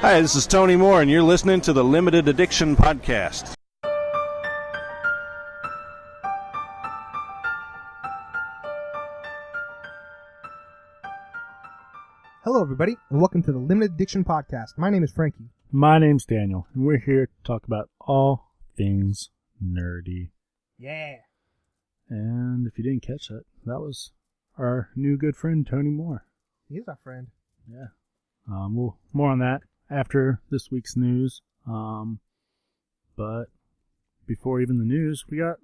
Hi, this is Tony Moore, and you're listening to the Limited Addiction Podcast. Hello, everybody, and welcome to the Limited Addiction Podcast. My name is Frankie. My name's Daniel, and we're here to talk about all things nerdy. Yeah. And if you didn't catch that, that was our new good friend, Tony Moore. He is our friend. Yeah. We'll more on that after this week's news. But before even the news, we got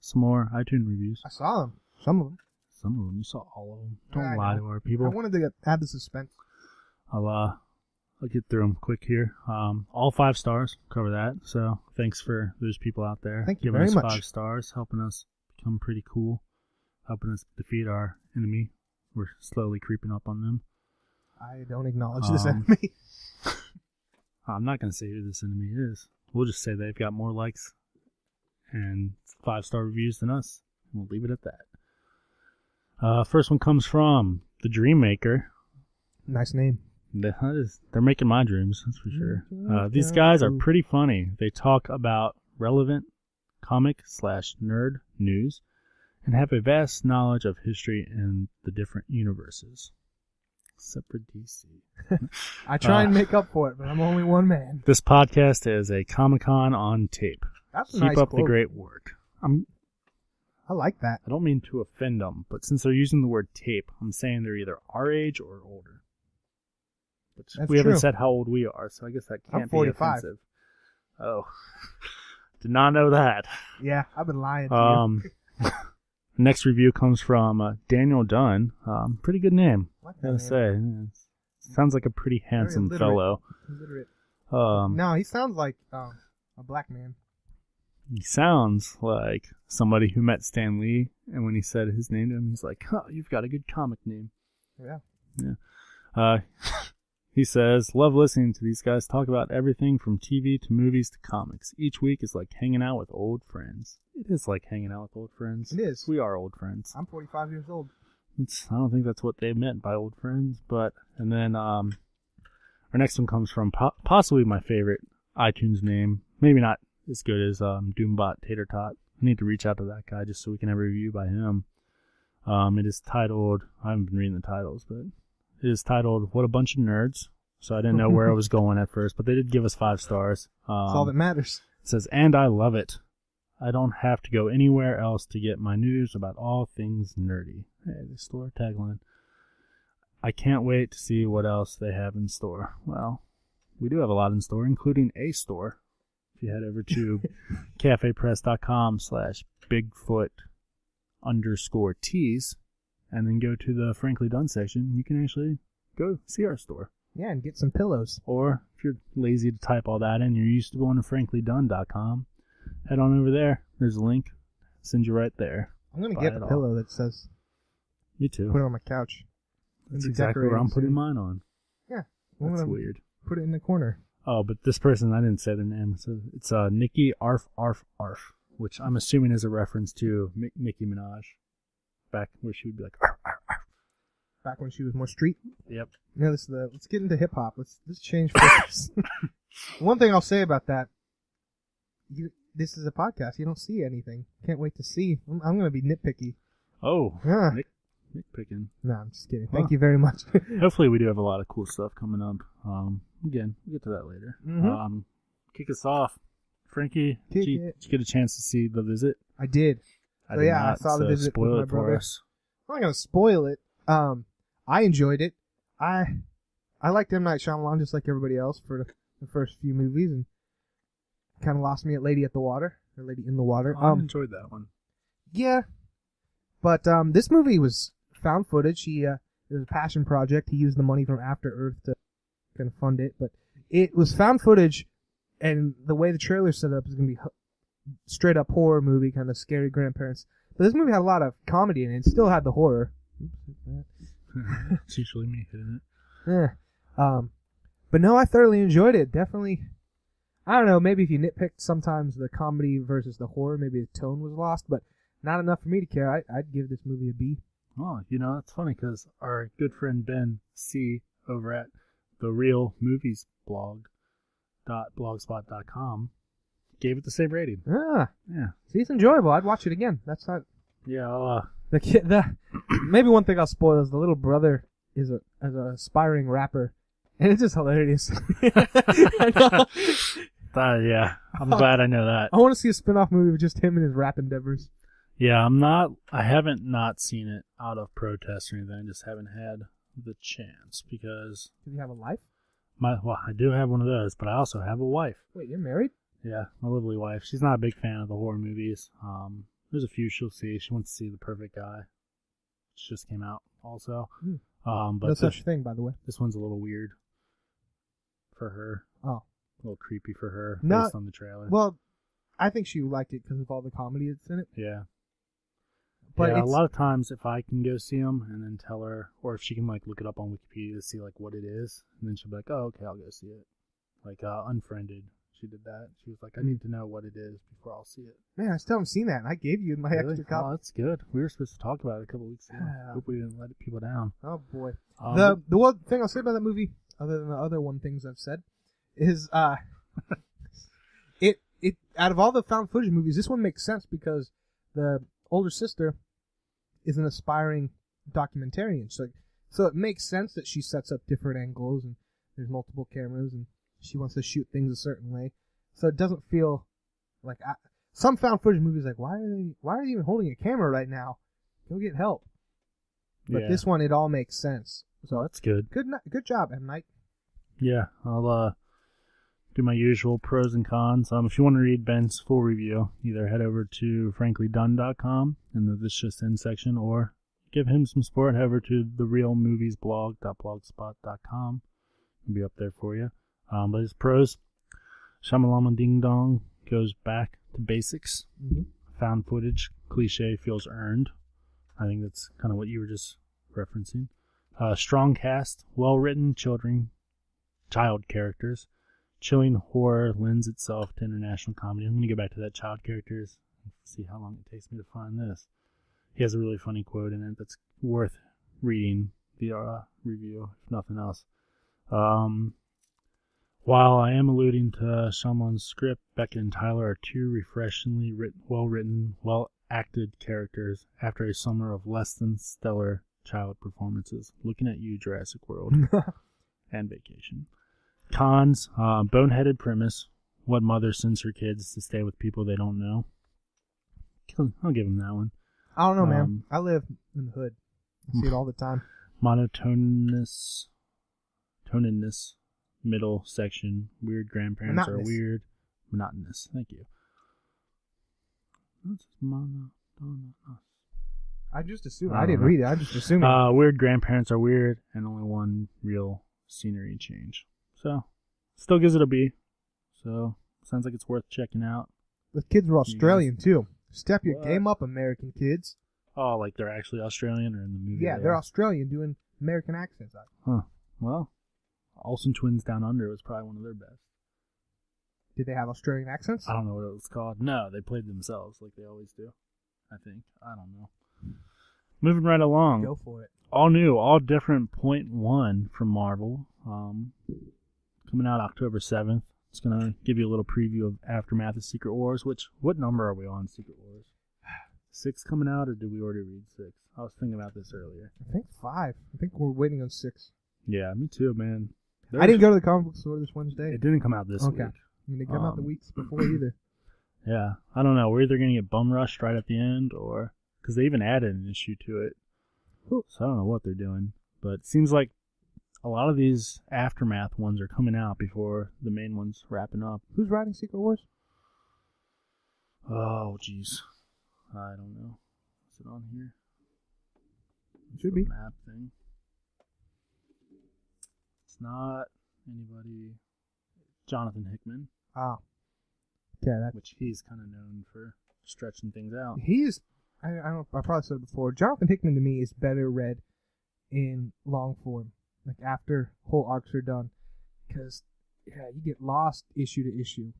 some more iTunes reviews. I saw them. Some of them. Some of them. You saw all of them. Don't lie to our people. I wanted to add the suspense. I'll get through them quick here. All 5 stars. Cover that. So thanks for those people out there. Thank you giving very us much. 5 stars, helping us become pretty cool, helping us defeat our enemy. We're slowly creeping up on them. I don't acknowledge this enemy. I'm not going to say who this enemy is. We'll just say they've got more likes and 5-star reviews than us. We'll leave it at that. First one comes from the Dream Maker. Nice name. They're making my dreams, that's for sure. These guys are pretty funny. They talk about relevant comic/nerd news and have a vast knowledge of history and the different universes. Except for DC. I try and make up for it, but I'm only one man. This podcast is a Comic-Con on tape. That's a Keep nice up quote. the great work. I like that. I don't mean to offend them, but since they're using the word tape, I'm saying they're either our age or older. Which That's we haven't true. said how old we are, so I guess that can't I'm be 45. offensive. Oh. Did not know that. Yeah, I've been lying to you. Next review comes from Daniel Dunn. Pretty good name, I like I that gotta name. say. Sounds like a pretty handsome literate. fellow. Illiterate. Um, No, he sounds like a black man. He sounds like somebody who met Stan Lee, and when he said his name to him, he's like, "Oh, you've got a good comic name." Yeah. Yeah. He says, "Love listening to these guys talk about everything from TV to movies to comics. Each week is like hanging out with old friends." It is like hanging out with old friends. It is. We are old friends. I'm 45 years old. I don't think that's what they meant by old friends, but and then our next one comes from possibly my favorite iTunes name. Maybe not as good as Doombot Tater Tot. I need to reach out to that guy just so we can have a review by him. It is titled, I haven't been reading the titles, but it is titled "What a Bunch of Nerds." So I didn't know where I was going at first, but they did give us 5 stars. That's all that matters. It says, "And I love it. I don't have to go anywhere else to get my news about all things nerdy." Hey, they stole our tagline. "I can't wait to see what else they have in store." Well, we do have a lot in store, including a store. If you head over to cafepress.com/Bigfoot_tees and then go to the Frankly Dunn section, you can actually go see our store. Yeah, and get some pillows. Or if you're lazy to type all that in, you're used to going to franklydunn.com, head on over there. There's a link. Send you right there. I'm going to Buy get it a all. pillow that says, Me too. put it on my couch. That's It'll be exactly where I'm decorated putting soon. mine on. Yeah. I'm That's gonna weird. Put it in the corner. Oh, but this person, I didn't say their name. So it's Nikki Arf Arf Arf, which I'm assuming is a reference to Nicki Minaj, back where she would be like, "Arf, arf, arf." Back when she was more street. Yep. Yeah, let's get into hip hop. Let's change focus. One thing I'll say about that, this is a podcast. You don't see anything. Can't wait to see. I'm going to be nitpicky. Oh, Yeah. nitpicking. No, I'm just kidding. Thank you very much. Hopefully we do have a lot of cool stuff coming up. Again, we'll get to that later. Mhm. Kick us off. Frankie, Kick did you get a chance to see The Visit? I did. I So did yeah, not, I saw The so Visit spoil with my it for brother. us. I'm not going to spoil it. I enjoyed it. I liked M. Night Shyamalan just like everybody else for the first few movies, and kind of lost me at Lady at the Water, or Lady in the Water. I enjoyed that one. Yeah, but this movie was found footage. It was a passion project. He used the money from After Earth to kind of fund it, but it was found footage, and the way the trailer set up is going to be straight up horror movie, kind of scary grandparents. But this movie had a lot of comedy in it. It still had the horror. It's usually me hitting it. Yeah. But no, I thoroughly enjoyed it. Definitely. I don't know, maybe if you nitpicked sometimes the comedy versus the horror, maybe the tone was lost, but not enough for me to care. I'd give this movie a B. Oh, you know, it's funny because our good friend Ben C. over at the real movies blog.blogspot.com gave it the same rating. Ah, Yeah. see, it's enjoyable. I'd watch it again. That's not Yeah, I'll, the kid. Maybe one thing I'll spoil is the little brother is an aspiring rapper, and it's just hilarious. I know. yeah, I'm glad I know that. I want to see a spin-off movie with just him and his rap endeavors. Yeah, I haven't not seen it out of protest or anything. I just haven't had the chance because Does he have a life? I do have one of those, but I also have a wife. Wait, you're married? Yeah, my lovely wife. She's not a big fan of the horror movies. There's a few she'll see. She wants to see The Perfect Guy, which just came out also. But No such thing, by the way. this one's a little weird for her. Oh. A little creepy for her No, based on the trailer. Well, I think she liked it because of all the comedy that's in it. Yeah. But yeah, a it's, lot of times if I can go see them and then tell her, or if she can like look it up on Wikipedia to see like what it is, and then she'll be like, oh, okay, I'll go see it. Like Unfriended, she did that. She was like, I need to know what it is before I'll see it. man, I still haven't seen that, and I gave you my Really? extra copy. Oh, that's good. We were supposed to talk about it a couple weeks ago. Yeah. Hope we didn't let people down. Oh boy. Um, The one thing I'll say about that movie, other than the other one things I've said, is it out of all the found footage movies, this one makes sense because the older sister is an aspiring documentarian. So it makes sense that she sets up different angles and there's multiple cameras and she wants to shoot things a certain way. So it doesn't feel like some found footage movies like why are they even holding a camera right now? Go get help. But yeah. this one, it all makes sense. So that's good. Good job, M. Night. Yeah, I'll do my usual pros and cons. If you want to read Ben's full review, either head over to franklydunn.com in the This Just In section, or give him some support, head over to therealmoviesblog.blogspot.com. It'll be up there for you. But his pros, Shamalama Ding Dong goes back to basics. Mm-hmm. Found footage, cliche feels earned. I think that's kind of what you were just referencing. Strong cast, well-written child characters. Chilling horror lends itself to international comedy. I'm going to go back to that child characters and see how long it takes me to find this. He has a really funny quote in it that's worth reading the review, if nothing else. While I am alluding to Shyamalan's script, Beckett and Tyler are two refreshingly well-written, well-acted characters after a summer of less than stellar child performances. Looking at you, Jurassic World, and Vacation. Cons, boneheaded premise. What mother sends her kids to stay with people they don't know? I'll give him that one. I don't know, man. I live in the hood. I see it all the time. Monotonous, middle section. Weird grandparents are weird. Monotonous. Thank you. What's monotonous? I just assumed. I didn't read it. I just assumed. Weird grandparents are weird, and only one real scenery change. So, still gives it a B. So, sounds like it's worth checking out. The kids were Australian, too. Step your What? game up, American kids. Oh, like they're actually Australian or in the movie? Yeah, they're Australian doing American accents. Huh. Well, Olsen Twins Down Under was probably one of their best. Did they have Australian accents? I don't know what it was called. No, they played themselves like they always do. I think. I don't know. Moving right along. Go for it. All new, all different .1 from Marvel. Coming out October 7th. It's going to give you a little preview of Aftermath of Secret Wars, what number are we on Secret Wars? 6 coming out, or did we already read 6? I was thinking about this earlier. I think 5. I think we're waiting on 6. Yeah, me too, man. I didn't go to the comic book store this Wednesday. It didn't come out this week. Okay. It didn't come out the weeks before either. Yeah, I don't know. We're either going to get bum rushed right at the end, or... Because they even added an issue to it. So I don't know what they're doing. But it seems like a lot of these Aftermath ones are coming out before the main one's wrapping up. Who's writing Secret Wars? Oh, jeez. I don't know. Is it on here? Should be. Map thing. It's not anybody. Jonathan Hickman. Ah. Yeah, which he's kind of known for stretching things out. He's... I probably said it before. Jonathan Hickman to me is better read in long form, like after whole arcs are done, because you get lost issue to issue.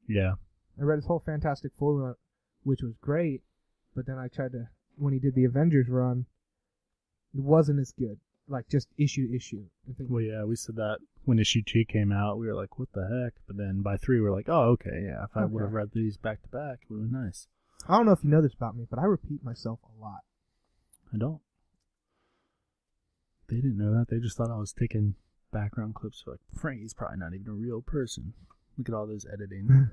Yeah, I read his whole Fantastic Four run, which was great, but then I tried to when he did the Avengers run, it wasn't as good. like just issue to issue. I think. Well, yeah, we said that when issue 2 came out, we were like, what the heck? But then by 3, we were like, oh, okay, yeah, if I would have read these back to back, it would have been nice. I don't know if you know this about me, but I repeat myself a lot. I don't. They didn't know that. They just thought I was taking background clips. Like, Frankie's probably not even a real person. Look at all this editing.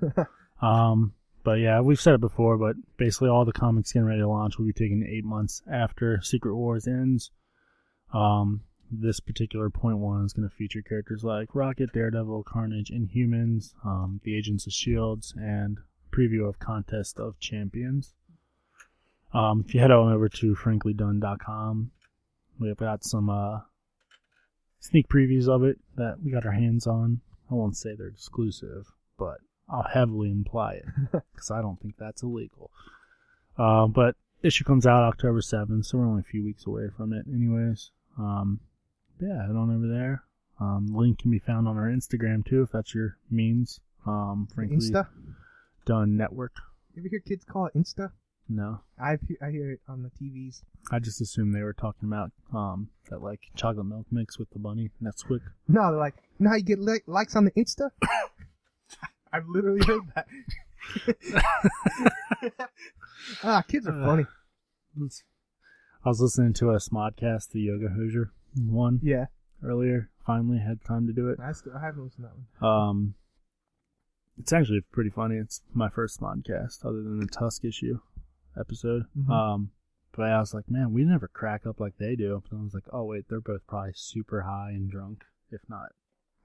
But yeah, we've said it before, but basically all the comics getting ready to launch will be taking 8 months after Secret Wars ends. This particular point 1 is going to feature characters like Rocket, Daredevil, Carnage, Inhumans, the Agents of S.H.I.E.L.D., and preview of Contest of Champions. If you head on over to franklydone.com, we've got some sneak previews of it that we got our hands on. I won't say they're exclusive, but I'll heavily imply it because I don't think that's illegal. But issue comes out October 7th, so we're only a few weeks away from it anyways. Yeah, head on over there. Link can be found on our Instagram too, if that's your means. Frankly, Insta? Done Network. You ever hear kids call it Insta? No. I hear it on the TVs. I just assumed they were talking about that like chocolate milk mix with the bunny. Nesquik. No, they're like, you know how you get likes on the Insta? I've literally heard that. Kids are funny. I was listening to a Smodcast, the Yoga Hosier one. Yeah. Earlier. Finally had time to do it. I haven't listened to that one. It's actually pretty funny. It's my first Smodcast other than the Tusk issue episode. Mm-hmm. But I was like, man, we never crack up like they do. But I was like, oh wait, they're both probably super high and drunk, if not.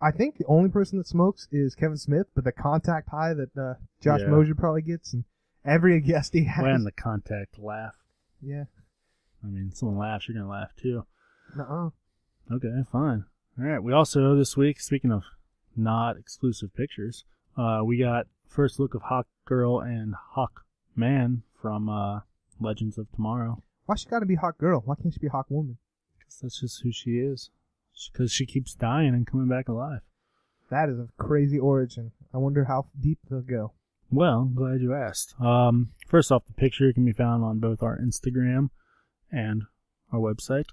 I think the only person that smokes is Kevin Smith, but the contact high that Josh Mosier probably gets, and every guest he has. When the contact laugh. Yeah. I mean, someone laughs, you're going to laugh too. Nuh-uh. Okay, fine. All right, we also, this week, speaking of not exclusive pictures, we got first look of Hawk Girl and Hawk Man from Legends of Tomorrow. Why she gotta be Hawk Girl? Why can't she be Hawk Woman? Because that's just who she is. Because she keeps dying and coming back alive. That is a crazy origin. I wonder how deep they'll go. Well, I'm glad you asked. First off, the picture can be found on both our Instagram and our website,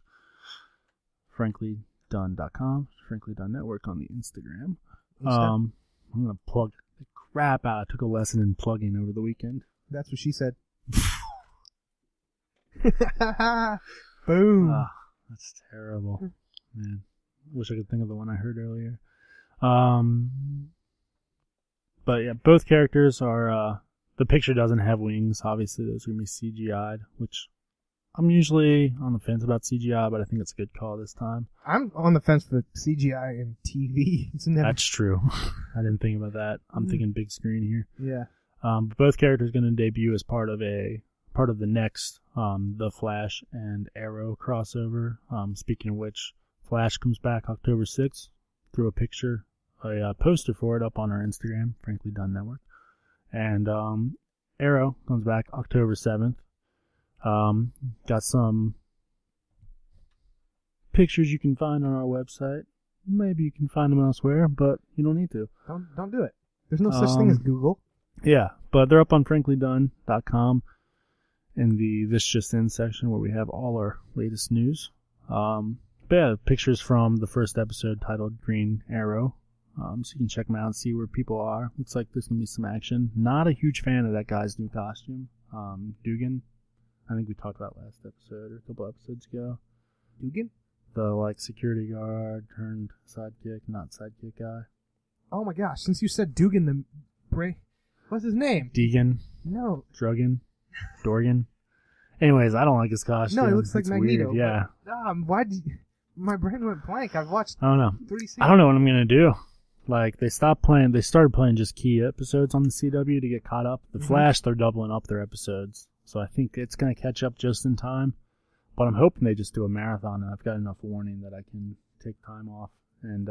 franklydone.com, Frankly Done Network on the Instagram. I'm going to plug the crap out. I took a lesson in plugging over the weekend. That's what she said. Boom. That's terrible. Man, wish I could think of the one I heard earlier. But yeah, both characters are, the picture doesn't have wings. Obviously, those are going to be CGI'd, which I'm usually on the fence about CGI, but I think it's a good call this time. I'm on the fence for CGI and TV. That's true. I didn't think about that. I'm thinking big screen here. Yeah. But both characters are going to debut as part of the next The Flash and Arrow crossover. Speaking of which, Flash comes back October 6th. Threw a poster for it up on our Instagram, Frankly Done Network. And Arrow comes back October 7th. Got some pictures you can find on our website. Maybe you can find them elsewhere, but you don't need to. Don't do it. There's no such thing as Google. Yeah, but they're up on franklydone.com in the This Just In section where we have all our latest news. But yeah, pictures from the first episode titled Green Arrow. So you can check them out and see where people are. Looks like there's going to be some action. Not a huge fan of that guy's new costume. Dugan. I think we talked about last episode or a couple episodes ago. Dugan? The security guard turned not sidekick guy. Oh my gosh, since you said Dugan, the brain. What's his name? Deegan. No. Drugan. Dorgan. Anyways, I don't like his costume. No, he looks like Magneto. Weird, yeah. Why did my brain went blank? I've watched I don't know. 3 seasons. I don't know what I'm going to do. They started playing just key episodes on the CW to get caught up. The Flash, they're doubling up their episodes. So I think it's going to catch up just in time. But I'm hoping they just do a marathon, and I've got enough warning that I can take time off and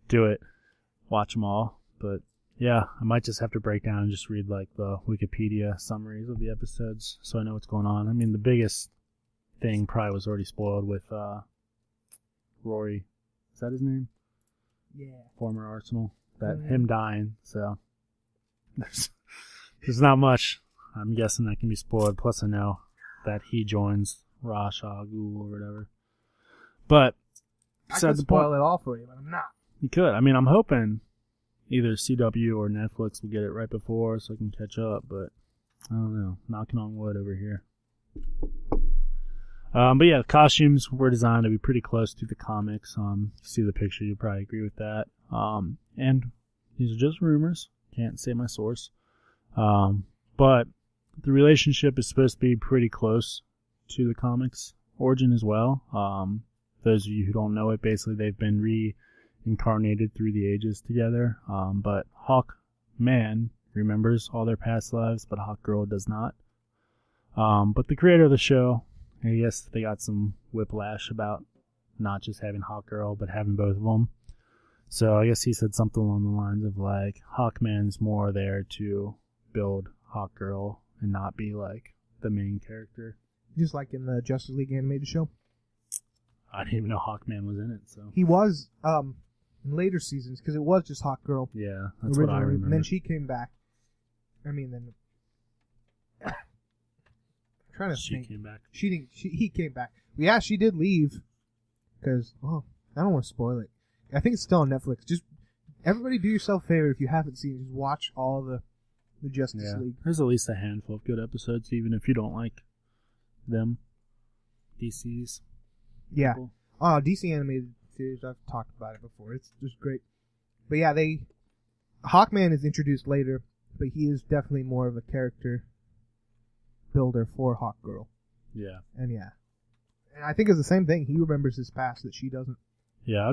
do it. Watch them all. But yeah, I might just have to break down and just read the Wikipedia summaries of the episodes so I know what's going on. I mean, the biggest thing probably was already spoiled with Rory. Is that his name? Yeah. Former Arsenal. Him dying. So there's not much. I'm guessing that can be spoiled. Plus, I know that he joins Ra's al Ghul or whatever. But I beside could the spoil point, it all for you, but I'm not. you could. I mean, I'm hoping either CW or Netflix will get it right before so I can catch up, but I don't know. Knocking on wood over here. But yeah, the costumes were designed to be pretty close to the comics. You see the picture, you'll probably agree with that. And these are just rumors. Can't say my source. But the relationship is supposed to be pretty close to the comics origin as well. Those of you who don't know it, basically they've been reincarnated through the ages together. But Hawkman remembers all their past lives, but Hawkgirl does not. But the creator of the show, I guess they got some whiplash about not just having Hawkgirl, but having both of them. So I guess he said something along the lines of like, Hawkman's more there to build Hawkgirl and not be like the main character. Just like in the Justice League animated show. I didn't even know Hawkman was in it, so. He was in later seasons, because it was just Hawkgirl. Yeah, that's originally, what I remember. And then she came back. I'm trying to She think. came back. He came back. Yeah, she did leave. Because, I don't want to spoil it. I think it's still on Netflix. Just, everybody do yourself a favor if you haven't seen it. Just watch all the Justice League. There's at least a handful of good episodes, even if you don't like them. DC's. Yeah. People. Oh, DC animated series, I've talked about it before. It's just great. But yeah, Hawkman is introduced later, but he is definitely more of a character builder for Hawkgirl. Yeah. And yeah. And I think it's the same thing. He remembers his past that she doesn't. Yeah,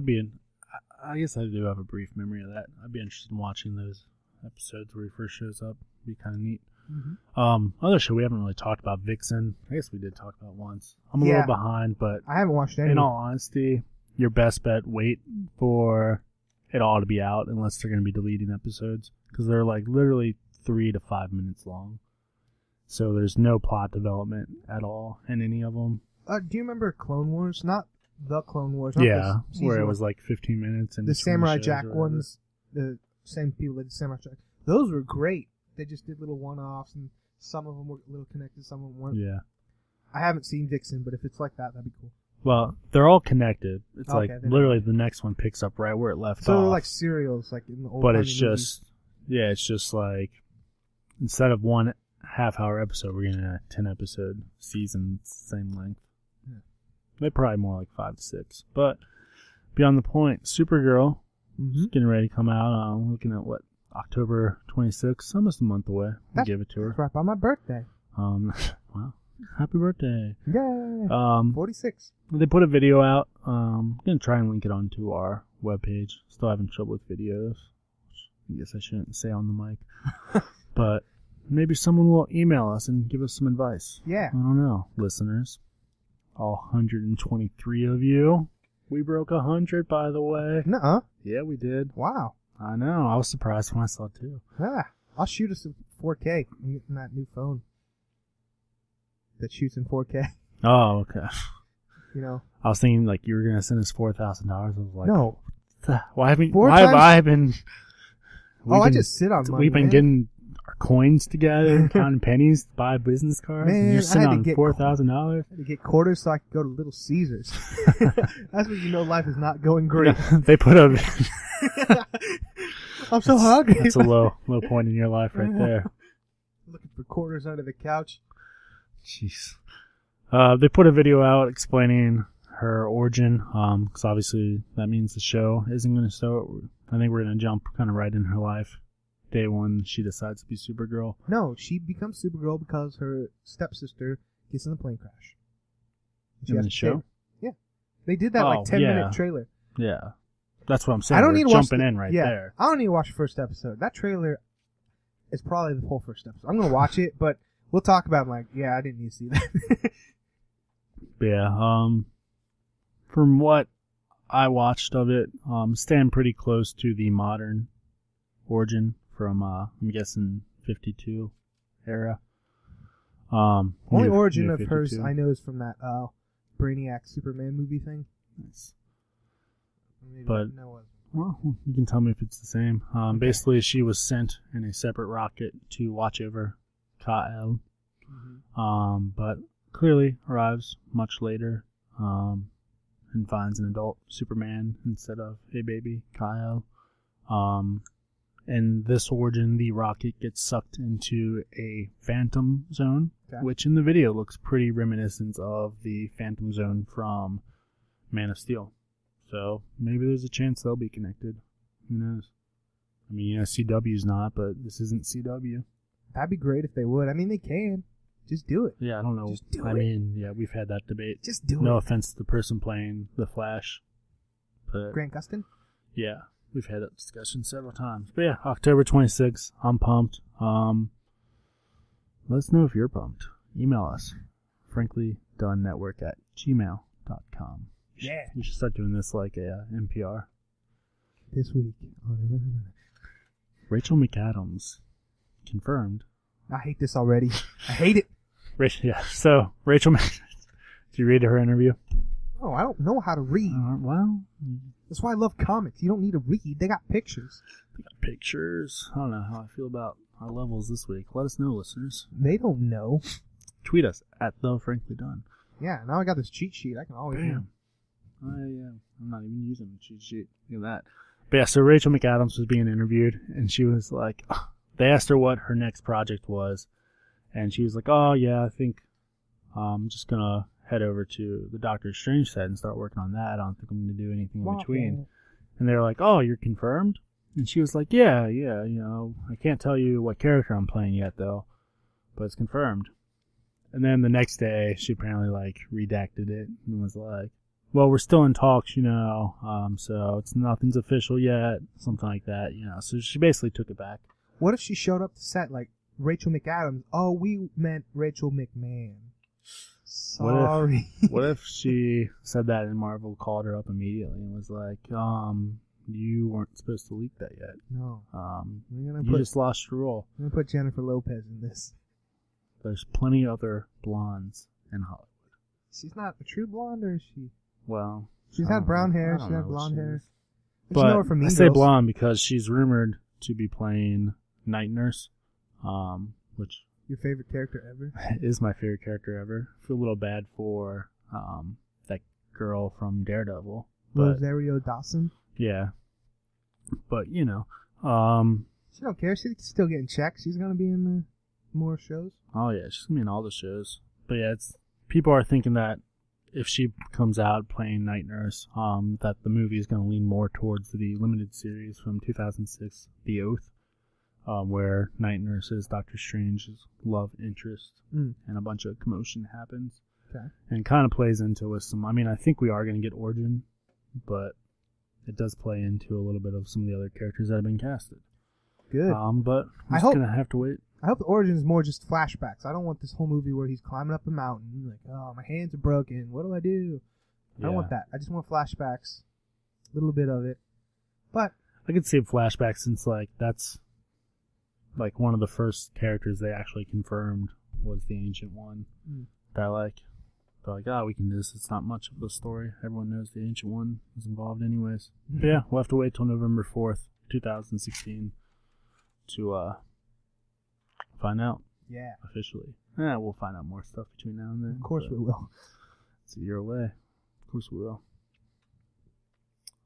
I guess I do have a brief memory of that. I'd be interested in watching those episodes where he first shows up. It'd be kind of neat. Mm-hmm. Other show we haven't really talked about, Vixen. I guess we did talk about it once. I'm a little behind, but I haven't watched any. in all honesty, your best bet, wait for it all to be out unless they're going to be deleting episodes. Because they're like literally 3 to 5 minutes long. So there's no plot development at all in any of them. Do you remember Clone Wars? Not the Clone Wars. Yeah, where it was like 15 minutes. And the Samurai Jack ones, the same people that did Samurai Jack. Those were great. They just did little one-offs, and some of them were a little connected, some of them weren't. Yeah. I haven't seen Vixen, but if it's like that, that'd be cool. Well, they're all connected. It's Okay, like literally the next one picks up right where it left So off. they're like serials, like in the old. But it's just, it's just like instead of 1 half-hour episode, we're getting a 10-episode season, same length. Yeah. They're probably more like 5 to 6. But beyond the point, Supergirl is getting ready to come out. I'm looking at what, October 26th, almost a month away. We'll give it to her. That's right by my birthday. Wow, happy birthday! Yay! 46. They put a video out. I'm gonna try and link it onto our webpage. Still having trouble with videos. I guess I shouldn't say on the mic. But maybe someone will email us and give us some advice. Yeah. I don't know, listeners. All 123 of you. We broke 100, by the way. Nuh-uh. Yeah, we did. Wow. I know. I was surprised when I saw it too. Yeah. I'll shoot us in 4K. I'm getting that new phone that shoots in 4K. Oh, okay. You know. I was thinking like you were gonna send us $4,000. I was like, no. Why have times? I been? I just sit on money. We've been man. getwhen our coins together, counting pennies to buy business cards, Man, and you're sitting I had on to get $4,000. I had to get quarters so I could go to Little Caesars. That's when you know life is not going great. They put a. I'm so hungry. That's a low point in your life right there. Looking for quarters under the couch. Jeez. They put a video out explaining her origin, because obviously that means the show isn't going to start. I think we're going to jump kind of right in her life. Day one, she decides to be Supergirl. No, she becomes Supergirl because her stepsister gets in a plane crash. In the show? Yeah. They did that like 10-minute trailer. Yeah. That's what I'm saying. I don't We're need to watch jumping in right there. I don't need to watch the first episode. That trailer is probably the whole first episode. I'm going to watch it, but we'll talk about I didn't need to see that. Yeah. From what I watched of it, staying pretty close to the modern origin from, I'm guessing, 52 era. Only origin new of 52. hers I know is from that Brainiac Superman movie thing. Nice. Maybe But, well, you can tell me if it's the same. Basically, she was sent in a separate rocket to watch over Kal. Mm-hmm. But clearly arrives much later. and finds an adult Superman instead of a baby Kyle. In this origin, the rocket gets sucked into a phantom zone, which in the video looks pretty reminiscent of the phantom zone from Man of Steel. So maybe there's a chance they'll be connected. Who knows? I mean, CW's not, but this isn't CW. That'd be great if they would. I mean, they can. Just do it. Yeah, I don't know. Just do I it. mean, yeah, we've had that debate. Just do it. No offense to the person playing the Flash, but Grant Gustin? yeah, we've had that discussion several times. But yeah, October 26th, I'm pumped. Let us know if you're pumped. Email us, franklydunnetwork@gmail.com. Yeah. We should start doing this like a NPR. This week. Rachel McAdams confirmed. I hate this already. I hate it. Yeah, so Rachel McAdams. Did you read her interview? Oh, I don't know how to read. Well, That's why I love comics. You don't need to read. They got pictures. they got pictures. I don't know how I feel about our levels this week. Let us know, listeners. They don't know. Tweet us at @frankly_done. Yeah, now I got this cheat sheet. I can always Bam. I'm not even using the cheat sheet. Look at that. But yeah, so Rachel McAdams was being interviewed, and she was like, they asked her what her next project was, and she was like, oh yeah, I think I'm just going to head over to the Doctor Strange set and start working on that. I don't think I'm going to do anything in between. And they're like, oh, you're confirmed? And she was like, yeah, I can't tell you what character I'm playing yet, though, but it's confirmed. And then the next day, she apparently, redacted it and was like, well, we're still in talks, so nothing's official yet, something like that, So she basically took it back. What if she showed up to set like Rachel McAdams? Oh, we meant Rachel McMahon. Sorry. What if she said that and Marvel called her up immediately and was like, you weren't supposed to leak that yet. No. You just lost your role. I'm going to put Jennifer Lopez in this. There's plenty other blondes in Hollywood. She's not a true blonde, or is she? Well, she's had brown hair. She's had blonde hair. But I say blonde because she's rumored to be playing Night Nurse, which your favorite character ever is my favorite character ever. I feel a little bad for that girl from Daredevil, Rosario Dawson. Yeah, but she don't care. She's still getting checks. She's gonna be in the more shows. Oh yeah, she's gonna be in all the shows. But yeah, people are thinking that if she comes out playing Night Nurse, that the movie is going to lean more towards the limited series from 2006, The Oath, where Night Nurse is Doctor Strange's love interest, and a bunch of commotion happens. Okay. And kind of plays into with some. I mean, I think we are going to get Origin, but it does play into a little bit of some of the other characters that have been casted. Good. But I'm just going to have to wait. I hope the origin is more just flashbacks. I don't want this whole movie where he's climbing up a mountain, like, oh, my hands are broken. What do I do? I don't want that. I just want flashbacks. A little bit of it. But I could see a flashback since, that's, one of the first characters they actually confirmed was the Ancient One. They're like, oh, we can do this. It's not much of the story. Everyone knows the Ancient One is involved anyways. But yeah, we'll have to wait till November 4th, 2016 to, find out. Yeah. Officially. Yeah, we'll find out more stuff between now and then. Of course we will. It's a year away. Of course we will.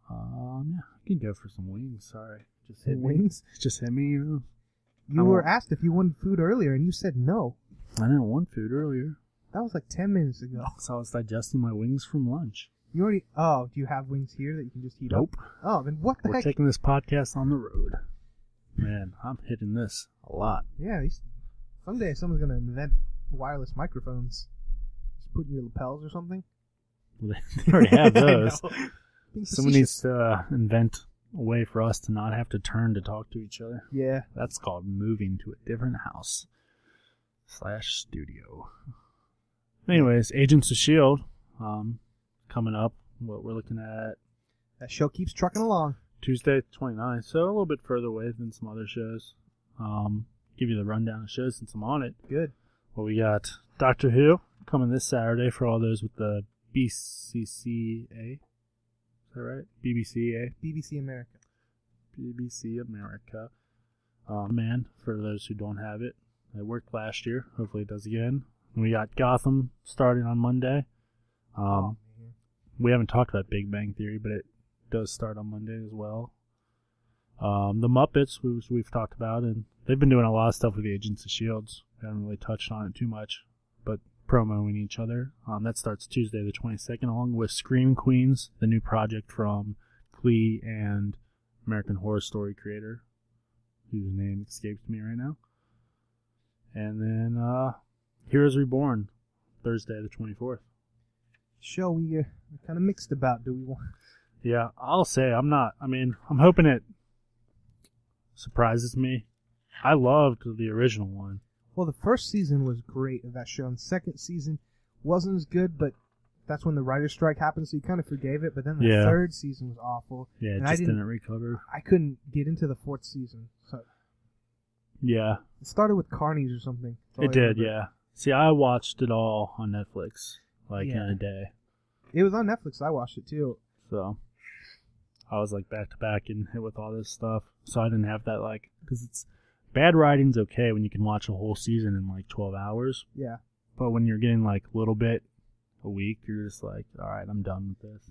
Yeah, I can go for some wings. Sorry. Just hit wings? Me. Just hit me, You were asked if you wanted food earlier, and you said no. I didn't want food earlier. That was like 10 minutes ago. So I was digesting my wings from lunch. You already... Oh, do you have wings here that you can just heat up? Nope. Oh, then what the heck? We're taking this podcast on the road. Man, I'm hitting this a lot. Yeah, someday someone's going to invent wireless microphones. Just put in your lapels or something. Well, they already have those. Someone needs to invent a way for us to not have to turn to talk to each other. Yeah. That's called moving to a different house / studio. Anyways, Agents of S.H.I.E.L.D. Coming up. What we're looking at. That show keeps trucking along. Tuesday, 29th, so a little bit further away than some other shows. Give you the rundown of shows since I'm on it. Good. Well, we got Doctor Who coming this Saturday for all those with the BCCA. Is that right? BBCA? BBC America. BBC America. Man, for those who don't have it. It worked last year. Hopefully it does again. And we got Gotham starting on Monday. we haven't talked about Big Bang Theory, but it does start on Monday as well. The Muppets, we've talked about, and they've been doing a lot of stuff with the Agents of S.H.I.E.L.D. We haven't really touched on it too much, but promoting each other. That starts Tuesday the 22nd, along with Scream Queens, the new project from Glee and American Horror Story creator, whose name escapes me right now. And then Heroes Reborn, Thursday the 24th. Show we are kind of mixed about. Do we want? Yeah, I'll say I'm hoping it surprises me. I loved the original one. Well, the first season was great of that show, and the second season wasn't as good, but that's when the writer's strike happened, so you kind of forgave it. But then the third season was awful. Yeah, it and just didn't recover. I couldn't get into the fourth season. So yeah. It started with Carnies or something. It did, yeah. See, I watched it all on Netflix, in a day. It was on Netflix. I watched it, too. So I was, back to back and hit with all this stuff. So I didn't have that, because it's... Bad writing's okay when you can watch a whole season in 12 hours. Yeah. But when you're getting a little bit a week, you're just all right, I'm done with this.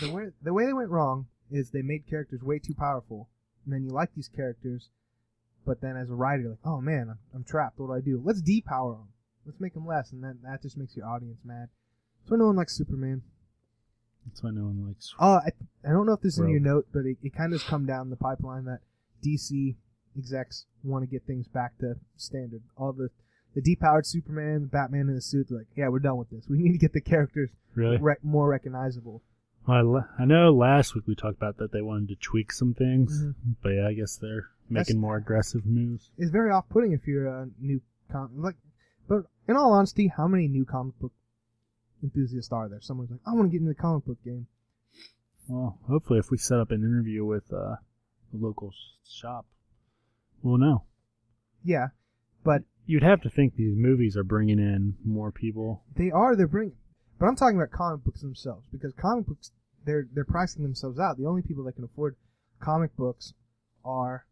The way they went wrong is they made characters way too powerful, and then you like these characters, but then as a writer, you're like, oh man, I'm trapped. What do I do? Let's depower them. Let's make them less, and then that just makes your audience mad. That's why no one likes Superman. That's why no one likes. I don't know if this is in your note, but it kind of has come down the pipeline that DC execs want to get things back to standard. All the depowered Superman, Batman in the suit, they're like, yeah, we're done with this. We need to get the characters more recognizable. Well, I know last week we talked about that they wanted to tweak some things, but yeah, I guess they're making more aggressive moves. It's very off-putting if you're a new but in all honesty, how many new comic book enthusiasts are there? Someone's like, I want to get into the comic book game. Well, hopefully if we set up an interview with the local shop, we'll know. Yeah, but you'd have to think these movies are bringing in more people. They are. They're bringing, but I'm talking about comic books themselves, because comic books they're pricing themselves out. The only people that can afford comic books are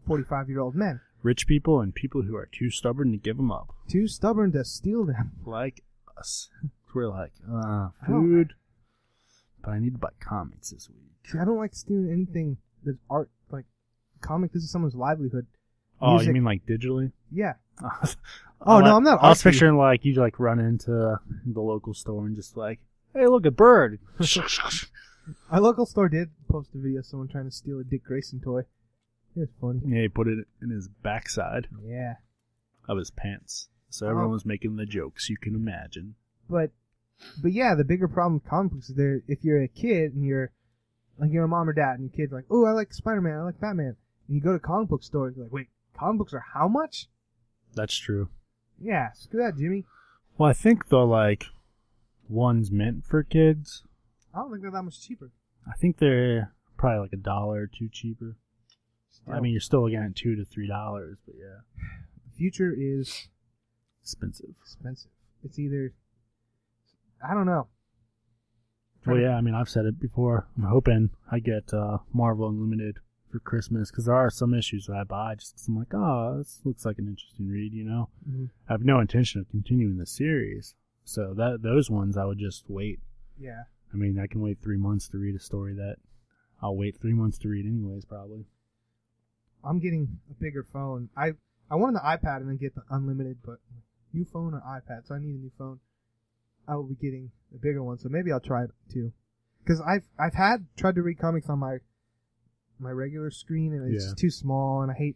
45-year-old men, rich people, and people who are too stubborn to give them up, too stubborn to steal them, like us. We're food, but I need to buy comics this week. See, I don't like stealing anything that's art. Comic, this is someone's livelihood. Oh, Music. you mean digitally? Yeah. No, I'm not. I was picturing you run into the local store and just hey, look, a bird. Our local store did post a video of someone trying to steal a Dick Grayson toy. It was funny. Yeah, he put it in his backside. Yeah. Of his pants. So everyone was making the jokes you can imagine. But yeah, the bigger problem with comic books is if you're a kid and you're a mom or dad and your kid's like, oh, I like Spider-Man, I like Batman. And you go to comic book stores, you're like, wait, comic books are how much? That's true. Yeah, screw that, Jimmy. Well, I think the ones meant for kids. I don't think they're that much cheaper. I think they're probably $1 or $2 cheaper. Still. I mean, you're still looking at $2 to $3, but yeah. The future is expensive. It's either, I don't know. Well, yeah, I mean, I've said it before. I'm hoping I get Marvel Unlimited for Christmas, because there are some issues that I buy just because I'm like, oh, this looks like an interesting read, Mm-hmm. I have no intention of continuing the series, so those ones I would just wait. Yeah. I mean, I can wait 3 months to read a story that I'll wait 3 months to read anyways, probably. I'm getting a bigger phone. I wanted the iPad and then get the unlimited, but new phone or iPad, so I need a new phone. I will be getting a bigger one, so maybe I'll try it too. Because I've tried to read comics on my regular screen, and it's too small, and I hate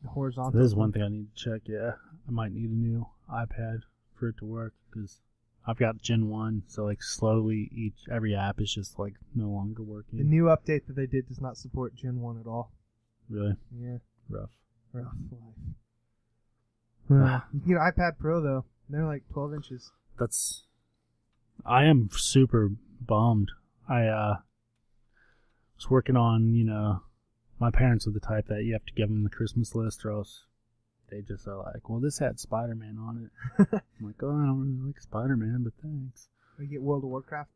the horizontal. So this is one thing I need to check. Yeah, I might need a new iPad for it to work, because I've got Gen 1, so slowly every app is just no longer working. The new update that they did does not support Gen 1 at all. Really? Yeah. Rough life. You can get an iPad Pro though. They're 12 inches. I am super bummed. I was working on, my parents are the type that you have to give them the Christmas list, or else they just are like, well, this had Spider-Man on it. I'm like, oh, I don't really like Spider-Man, but thanks. You get World of Warcraft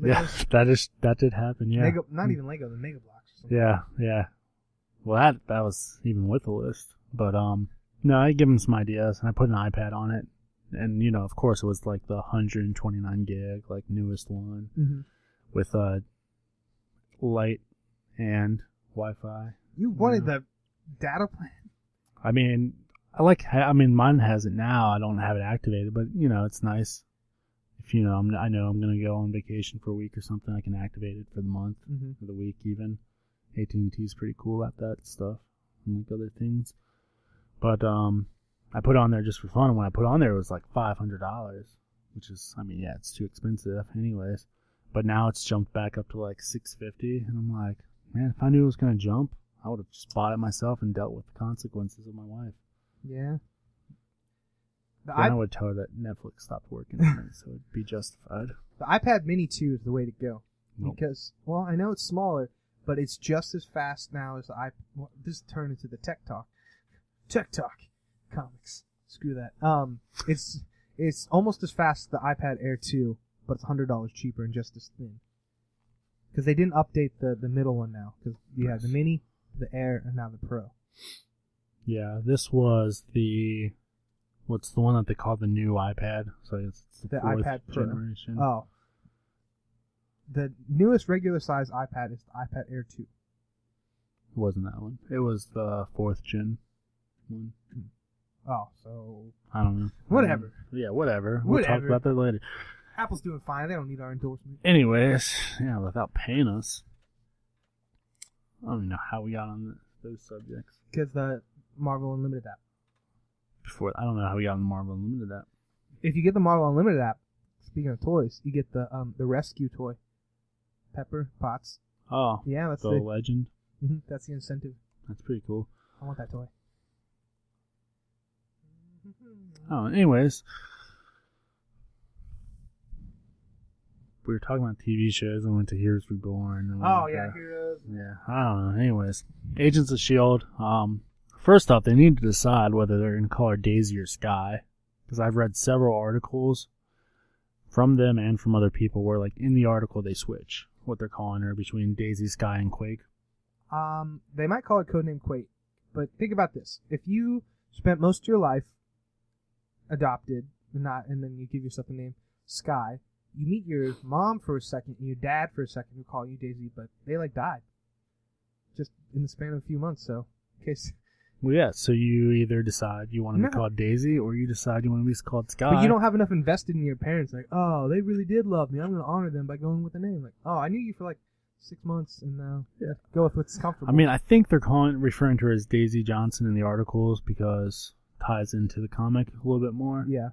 Legos? Yeah, that did happen, yeah. Not even Lego, the Mega Bloks. Yeah. Well, that was even with the list. But, no, I give them some ideas, and I put an iPad on it, And, of course, it was like the 129 gig, like newest one, with light and Wi-Fi. You wanted the data plan? I mean, mine has it now. I don't have it activated, but, it's nice. If, I know I'm going to go on vacation for a week or something, I can activate it for the month, for the week even. AT&T is pretty cool at that stuff, and like other things. But, I put it on there just for fun, and when I put it on there, it was like $500, which is, it's too expensive anyways. But now it's jumped back up to like $650, and I'm like, man, if I knew it was going to jump, I would have just bought it myself and dealt with the consequences of my wife. Yeah. Then I would tell her that Netflix stopped working on it, so it'd be justified. The iPad Mini 2 is the way to go. Nope. Because, well, I know it's smaller, but it's just as fast now as the iPad. Well, this turned into the Tech Talk. Tech Talk. Comics. Screw that. It's almost as fast as the iPad Air 2, but it's $100 cheaper and just as thin. Because they didn't update the middle one now. Because you have the Mini, the Air, and now the Pro. Yeah, this was what's the one that they call the new iPad? So it's the fourth iPad Pro generation. Oh. The newest regular size iPad is the iPad Air 2. It wasn't that one. It was the 4th gen one. Oh, so... I don't know. Whatever. Yeah, whatever. We'll talk about that later. Apple's doing fine. They don't need our endorsement. Anyways, yeah, without paying us. I don't even know how we got on those subjects. Because the Marvel Unlimited app. I don't know how we got on the Marvel Unlimited app. If you get the Marvel Unlimited app, speaking of toys, you get the rescue toy. Pepper Potts. Oh. Yeah, that's the legend. That's the incentive. That's pretty cool. I want that toy. Oh, anyways. We were talking about TV shows. I went to Heroes Reborn. Heroes. Yeah, I don't know. Anyways, Agents of S.H.I.E.L.D. First off, they need to decide whether they're going to call her Daisy or Sky. Because I've read several articles from them and from other people where, like, in the article they switch what they're calling her between Daisy, Sky, and Quake. They might call it codename Quake. But think about this. If you spent most of your life adopted, and then you give yourself the name Sky, you meet your mom for a second and your dad for a second who call you Daisy, but they died just in the span of a few months. So, in case. Well, yeah. So you either decide you want to be called Daisy, or you decide you want to be called Sky. But you don't have enough invested in your parents. Like, oh, they really did love me. I'm going to honor them by going with the name. Like, oh, I knew you for like 6 months, and now go with what's comfortable. I mean, I think they're referring to her as Daisy Johnson in the articles because it ties into the comic a little bit more. Yeah.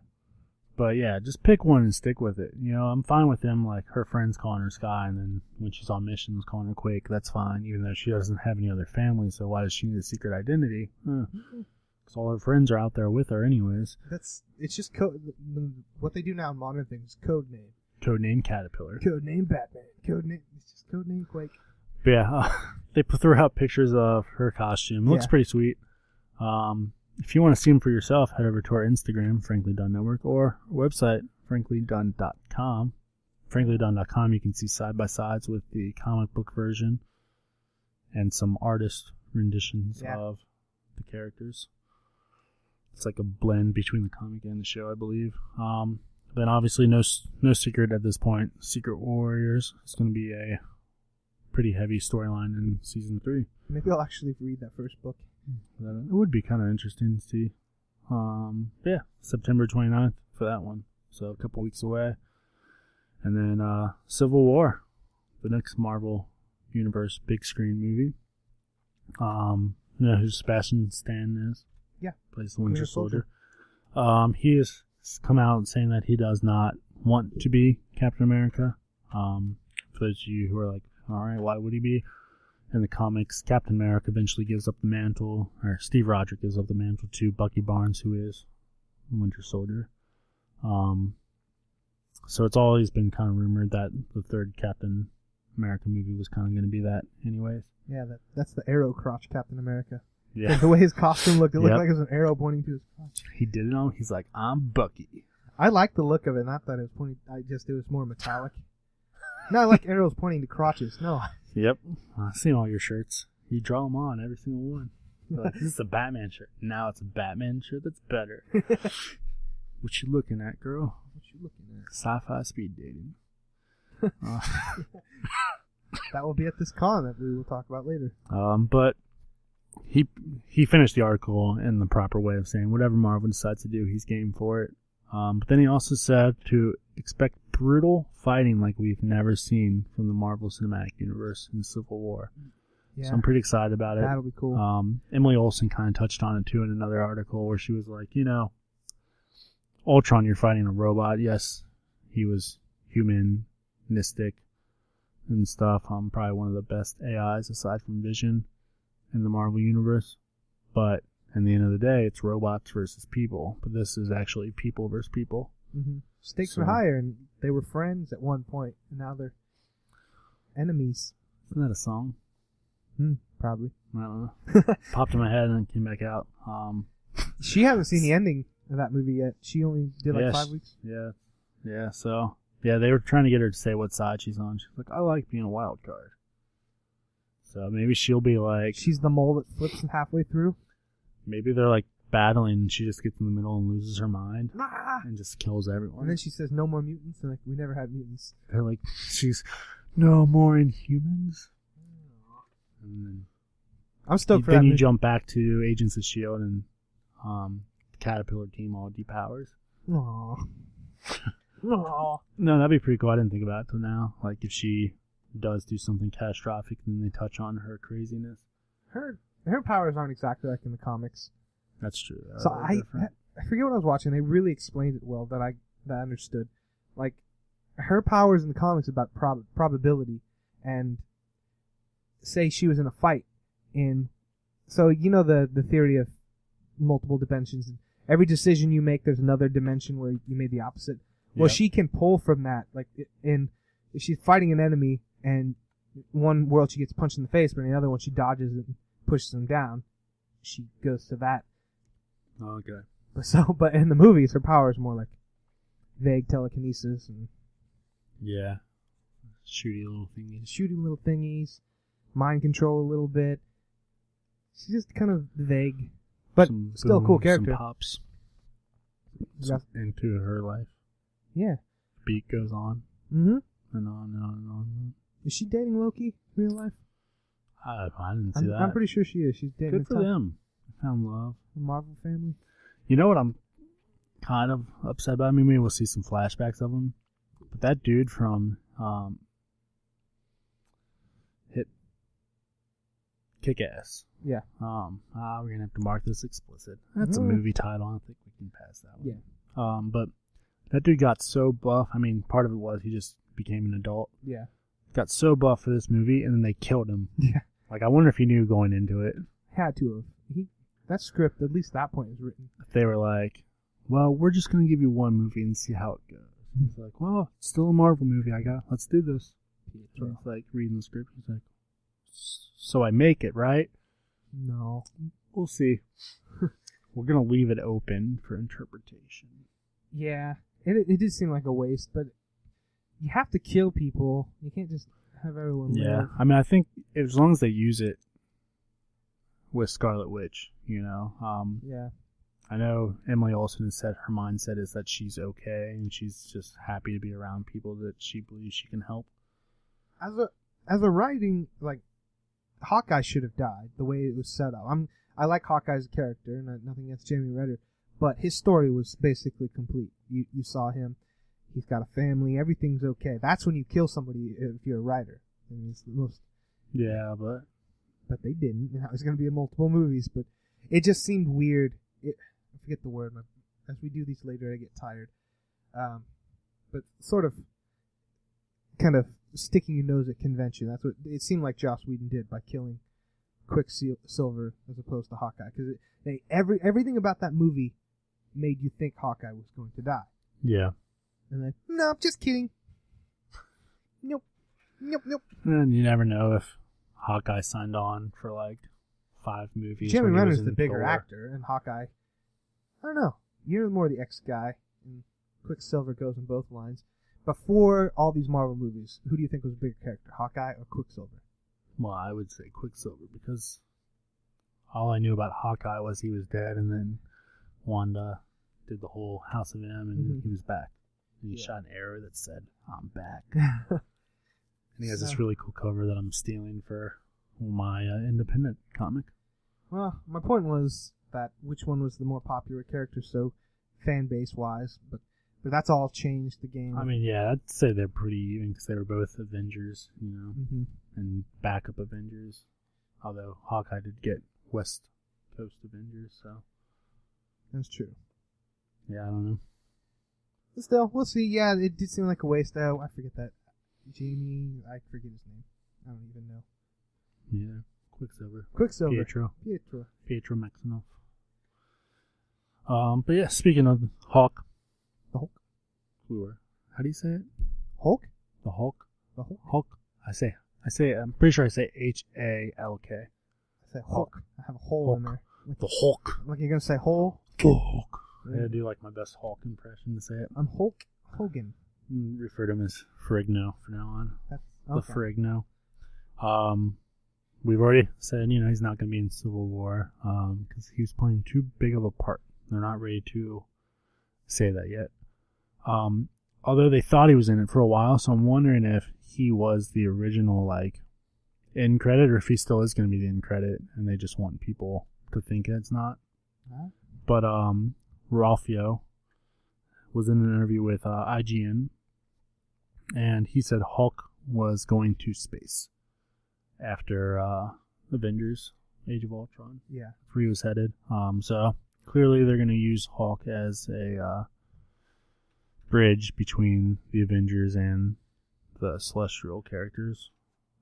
But yeah, just pick one and stick with it. I'm fine with them, like her friends calling her Sky, and then when she's on missions calling her Quake. That's fine, even though she doesn't have any other family. So why does she need a secret identity? Because all her friends are out there with her, anyways. It's just what they do now in modern things. Code name. Codename Caterpillar. Codename Batman. It's just codename Quake. But yeah, they threw out pictures of her costume. It looks pretty sweet. If you want to see them for yourself, head over to our Instagram, Frankly Done Network, or our website, franklydone.com. Franklydone.com, you can see side-by-sides with the comic book version and some artist renditions of the characters. It's like a blend between the comic and the show, I believe. Then obviously no secret at this point. Secret Warriors is going to be a pretty heavy storyline in season 3. Maybe I'll actually read that first book. It would be kind of interesting to see. September 29th for that one. So a couple weeks away. And then Civil War, the next Marvel Universe big screen movie. You know who Sebastian Stan is? Yeah. Plays the Winter Soldier. He has come out saying that he does not want to be Captain America. For those of you who are like, alright, why would he be? In the comics, Captain America eventually gives up the mantle, or Steve Rogers gives up the mantle to Bucky Barnes, who is the Winter Soldier. So it's always been kind of rumored that the third Captain America movie was kind of going to be that anyways. Yeah, that's the arrow crotch Captain America. Yeah. Like the way his costume looked, it looked like it was an arrow pointing to his crotch. He did it on, he's like, I'm Bucky. I like the look of it, not that it was pointing, it was more metallic. No, I like arrows pointing to crotches. No. Yep. I've seen all your shirts. You draw them on, every single one. Like, this is a Batman shirt. Now it's a Batman shirt that's better. What you looking at, girl? What you looking at? Sci-fi speed dating. That will be at this con that we will talk about later. But he finished the article in the proper way of saying whatever Marvel decides to do, he's game for it. But then he also said to expect brutal fighting like we've never seen from the Marvel Cinematic Universe in Civil War. Yeah, So I'm pretty excited about it. that'll be cool. Emily Olsen kind of touched on it too in another article where she was like, Ultron, you're fighting a robot. Yes, he was humanistic and stuff. Probably one of the best AIs aside from Vision in the Marvel Universe. But at the end of the day, it's robots versus people. But this is actually people versus people. Mm-hmm. Stakes were higher, and they were friends at one point, and now they're enemies. Isn't that a song? Probably. I don't know. Popped in my head and then came back out. She hasn't seen the ending of that movie yet. She only did 5 weeks. Yeah. So they were trying to get her to say what side she's on. She's like, I like being a wild card. So maybe she'll be like, she's the mole that flips halfway through. Maybe they're like battling, and she just gets in the middle and loses her mind and just kills everyone. And then she says, "No more mutants," and like, we never had mutants. They're like, she's no more Inhumans. And then I'm stoked for that. Then you movie. jump back to Agents of S.H.I.E.L.D. and the Caterpillar team all depowers. Aww. Aww. No, that'd be pretty cool. I didn't think about it till now. Like, if she does do something catastrophic, then they touch on her craziness. Her powers aren't exactly like in the comics. That's true. So I forget what I was watching. They really explained it well that I understood. Like, her powers in the comics about probability, and say she was in a fight, so the theory of multiple dimensions. Every decision you make, there's another dimension where you made the opposite. Well, she can pull from that. Like, if she's fighting an enemy, and one world she gets punched in the face, but in the other one she dodges it and pushes him down, she goes to that. Oh, okay. But in the movies, her power is more like vague telekinesis and shooting little thingies, mind control a little bit. She's just kind of vague, but still a cool character. Some pops into her life. Yeah. Beat goes on. Mm-hmm. And on and on and on. Is she dating Loki in real life? I didn't see that. I'm pretty sure she is. She's dating. Good for them. Found love. The Marvel family. You know what I'm kind of upset about? I mean, maybe we'll see some flashbacks of him. But that dude from Kick-Ass. Yeah. We're gonna have to mark this explicit. That's a movie title. I don't think we can pass that one. Yeah. But that dude got so buff. I mean, part of it was he just became an adult. Yeah. Got so buff for this movie, and then they killed him. Yeah. Like, I wonder if he knew going into it. Had to have. That script, at least that point, is written. If they were like, well, we're just gonna give you one movie and see how it goes. He's like, well, it's still a Marvel movie. Let's do this. So he's like reading the script. He's like, so I make it, right? No. We'll see. We're going to leave it open for interpretation. Yeah. It did seem like a waste, but you have to kill people. You can't just have everyone live. I mean, I think as long as they use it with Scarlet Witch, Yeah. I know Emily Olsen has said her mindset is that she's okay, and she's just happy to be around people that she believes she can help. As a writing, like, Hawkeye should have died the way it was set up. I like Hawkeye as a character, and nothing against Jamie Redder, but his story was basically complete. You saw him. He's got a family. Everything's okay. That's when you kill somebody if you're a writer. I mean, it's the most. Yeah, but they didn't. It was going to be in multiple movies, but it just seemed weird. I forget the word. As we do these later, I get tired. But sort of, kind of sticking your nose at convention. That's what it seemed like Joss Whedon did by killing Quicksilver as opposed to Hawkeye, because everything about that movie made you think Hawkeye was going to die. Yeah. And then, no, just kidding. Nope. And you never know if Hawkeye signed on for like 5 movies. Jeremy Renner's the bigger actor, and Hawkeye, I don't know. You're more the X guy, and Quicksilver goes in both lines. Before all these Marvel movies, who do you think was a bigger character, Hawkeye or Quicksilver? Well, I would say Quicksilver, because all I knew about Hawkeye was he was dead, and then Wanda did the whole House of M, and he was back. And he shot an arrow that said, "I'm back." And he has this really cool cover that I'm stealing for my independent comic. Well, my point was that which one was the more popular character, so fan base wise, but that's all changed the game. I mean, yeah, I'd say they're pretty even because they were both Avengers, and backup Avengers. Although Hawkeye did get West Coast Avengers, so that's true. Yeah, I don't know. But still, we'll see. Yeah, it did seem like a waste. I forget that. Jamie, I forget his name. I don't even know. Yeah, Quicksilver. Pietro Maximoff. But yeah, speaking of Hawk. The Hulk? How do you say it? Hulk? The Hulk? The Hulk? Hulk? I'm pretty sure I say H-A-L-K. I say Hulk. I have a hole in there. Like, the Hulk. Like you're going to say hole? The Hulk. Yeah, I do like my best Hulk impression to say it. I'm Hulk Hogan. Refer to him as Frigno from now on. Okay. The Frigno. We've already said, he's not going to be in Civil War because he was playing too big of a part. They're not ready to say that yet. Although they thought he was in it for a while, so I'm wondering if he was the original, end credit, or if he still is going to be the end credit, and they just want people to think it's not. But Ralphio was in an interview with IGN, and he said Hulk was going to space after Avengers Age of Ultron. Yeah. Where he was headed. So clearly they're going to use Hulk as a bridge between the Avengers and the Celestial characters.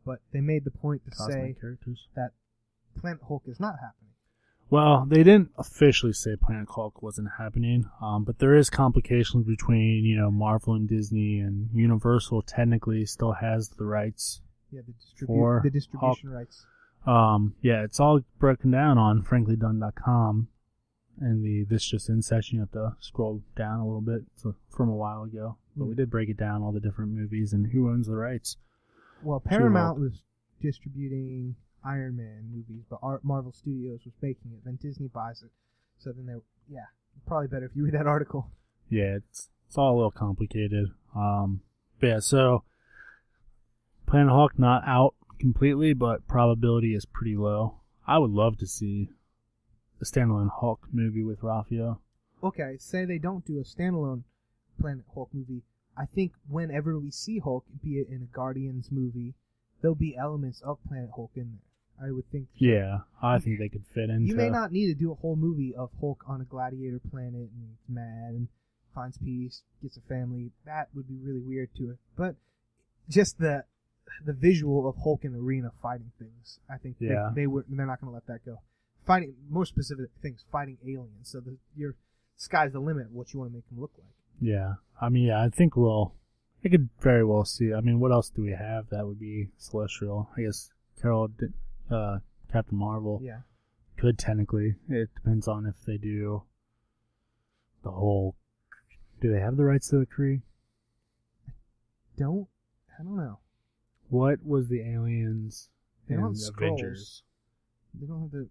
But they made the point to Cosmic say characters. that Planet Hulk is not happening. Well, they didn't officially say Planet Hulk wasn't happening, but there is complications between, Marvel and Disney, and Universal technically still has the rights. Yeah, the distribution Hulk. rights. Yeah, it's all broken down on franklydone.com, and this just in section. You have to scroll down a little bit from a while ago, but we did break it down, all the different movies and who owns the rights. Well, Paramount was distributing Iron Man movies, but Marvel Studios was making it. Then Disney buys it, so then probably better if you read that article. Yeah, it's all a little complicated. But yeah, so Planet Hulk not out completely, but probability is pretty low. I would love to see a standalone Hulk movie with Ralphio. Okay, say they don't do a standalone Planet Hulk movie. I think whenever we see Hulk, be it in a Guardians movie, there'll be elements of Planet Hulk in there. I would think. So. Yeah, I think they could fit into. You may not need to do a whole movie of Hulk on a gladiator planet and he's mad and finds peace, gets a family. That would be really weird to it. But just the visual of Hulk in the arena fighting things, I think they're not going to let that go. Fighting more specific things, fighting aliens. So your sky's the limit of what you want to make them look like. Yeah, I mean, I think I could very well see. I mean, what else do we have that would be Celestial? I guess Captain Marvel. Yeah. Could technically. It depends on if they do the whole. Do they have the rights to the Kree? I don't know. What was the aliens They in don't have the Skrulls. Avengers? They don't have the.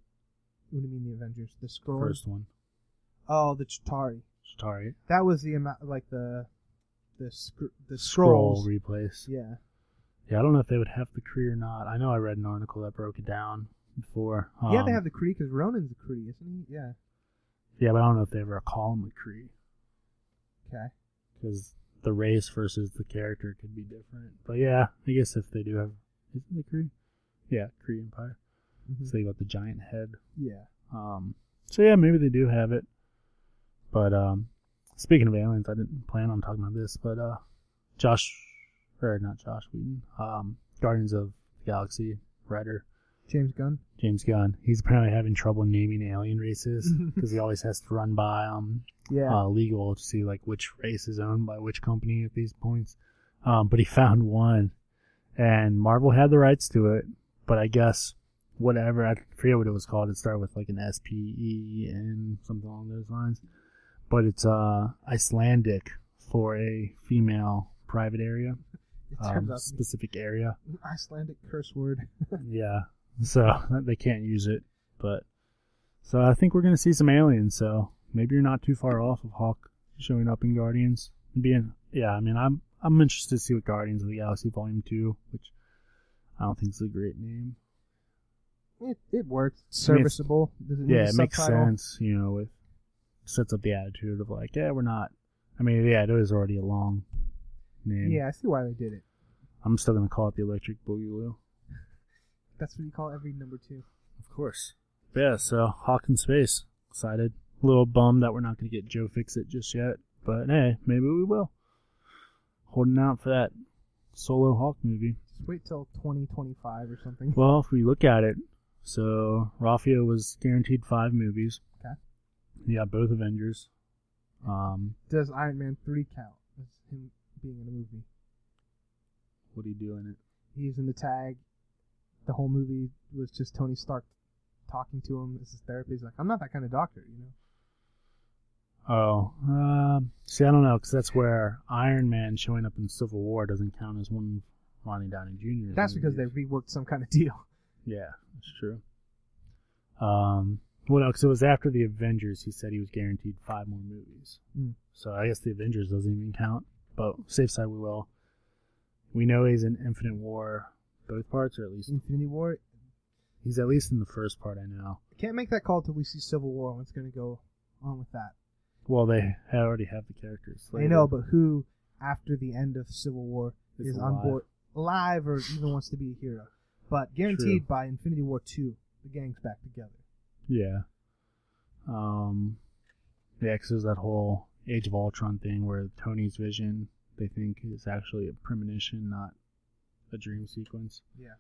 What do you mean the Avengers? The Skrulls. First one. Oh, the Chitauri. Chitauri. That was the amount, like the Scroll Skrulls. replace. Yeah. Yeah, I don't know if they would have the Kree or not. I know I read an article that broke it down before. Yeah, they have the Kree because Ronan's a Kree, isn't he? Yeah. Yeah, but I don't know if they ever call him a Kree. Okay. Because the race versus the character could be different. But yeah, I guess if they do have... Isn't it Kree? Yeah, Kree Empire. Mm-hmm. So they got the giant head. Yeah. So yeah, maybe they do have it. But speaking of aliens, I didn't plan on talking about this, but not Josh Whedon, Guardians of the Galaxy writer James Gunn. He's apparently having trouble naming alien races because he always has to run by legal to see like which race is owned by which company at these points. But he found one, and Marvel had the rights to it, but I guess whatever, I forget what it was called. It started with like an SPEN, something along those lines. But it's Icelandic for a female private area, specific area. Icelandic curse word. Yeah, so they can't use it. But so I think we're gonna see some aliens. So maybe you're not too far off of Hawk showing up in Guardians. I'm interested to see what Guardians of the Galaxy Volume 2, which I don't think is a great name. It works. It's serviceable. It makes sense, it sets up the attitude of like, we're not. I mean, it is already a long name. Yeah, I see why they did it. I'm still going to call it the Electric Boogaloo. That's what you call every number 2. Of course. But yeah, so Hawk in space. Excited. A little bummed that we're not going to get Joe Fixit just yet. But hey, maybe we will. Holding out for that solo Hawk movie. Just wait till 2025 or something. Well, if we look at it, so Rafael was guaranteed 5 movies. Okay. Yeah, both Avengers. Does Iron Man 3 count as him being in a movie? What do you do in it? He's in the tag. The whole movie was just Tony Stark talking to him as his therapist. He's like, I'm not that kind of doctor, See, I don't know, because that's where Iron Man showing up in Civil War doesn't count as one of Ronnie Downey Jr.'s That's movies. because they reworked some kind of deal. Yeah, that's true. Well, no, because it was after the Avengers, he said he was guaranteed 5 more movies. So I guess the Avengers doesn't even count, but safe side we will. We know he's in Infinite War, both parts, or at least... Infinity War? He's at least in the first part, I know. I can't make that call until we see Civil War, what's going to go on with that. Well, they already have the characters. I know, but who, after the end of Civil War, is on board, alive, or even wants to be a hero? But guaranteed by Infinity War 2, the gang's back together. Yeah. Because there's that whole Age of Ultron thing where Tony's vision, they think, is actually a premonition, not a dream sequence. Yeah.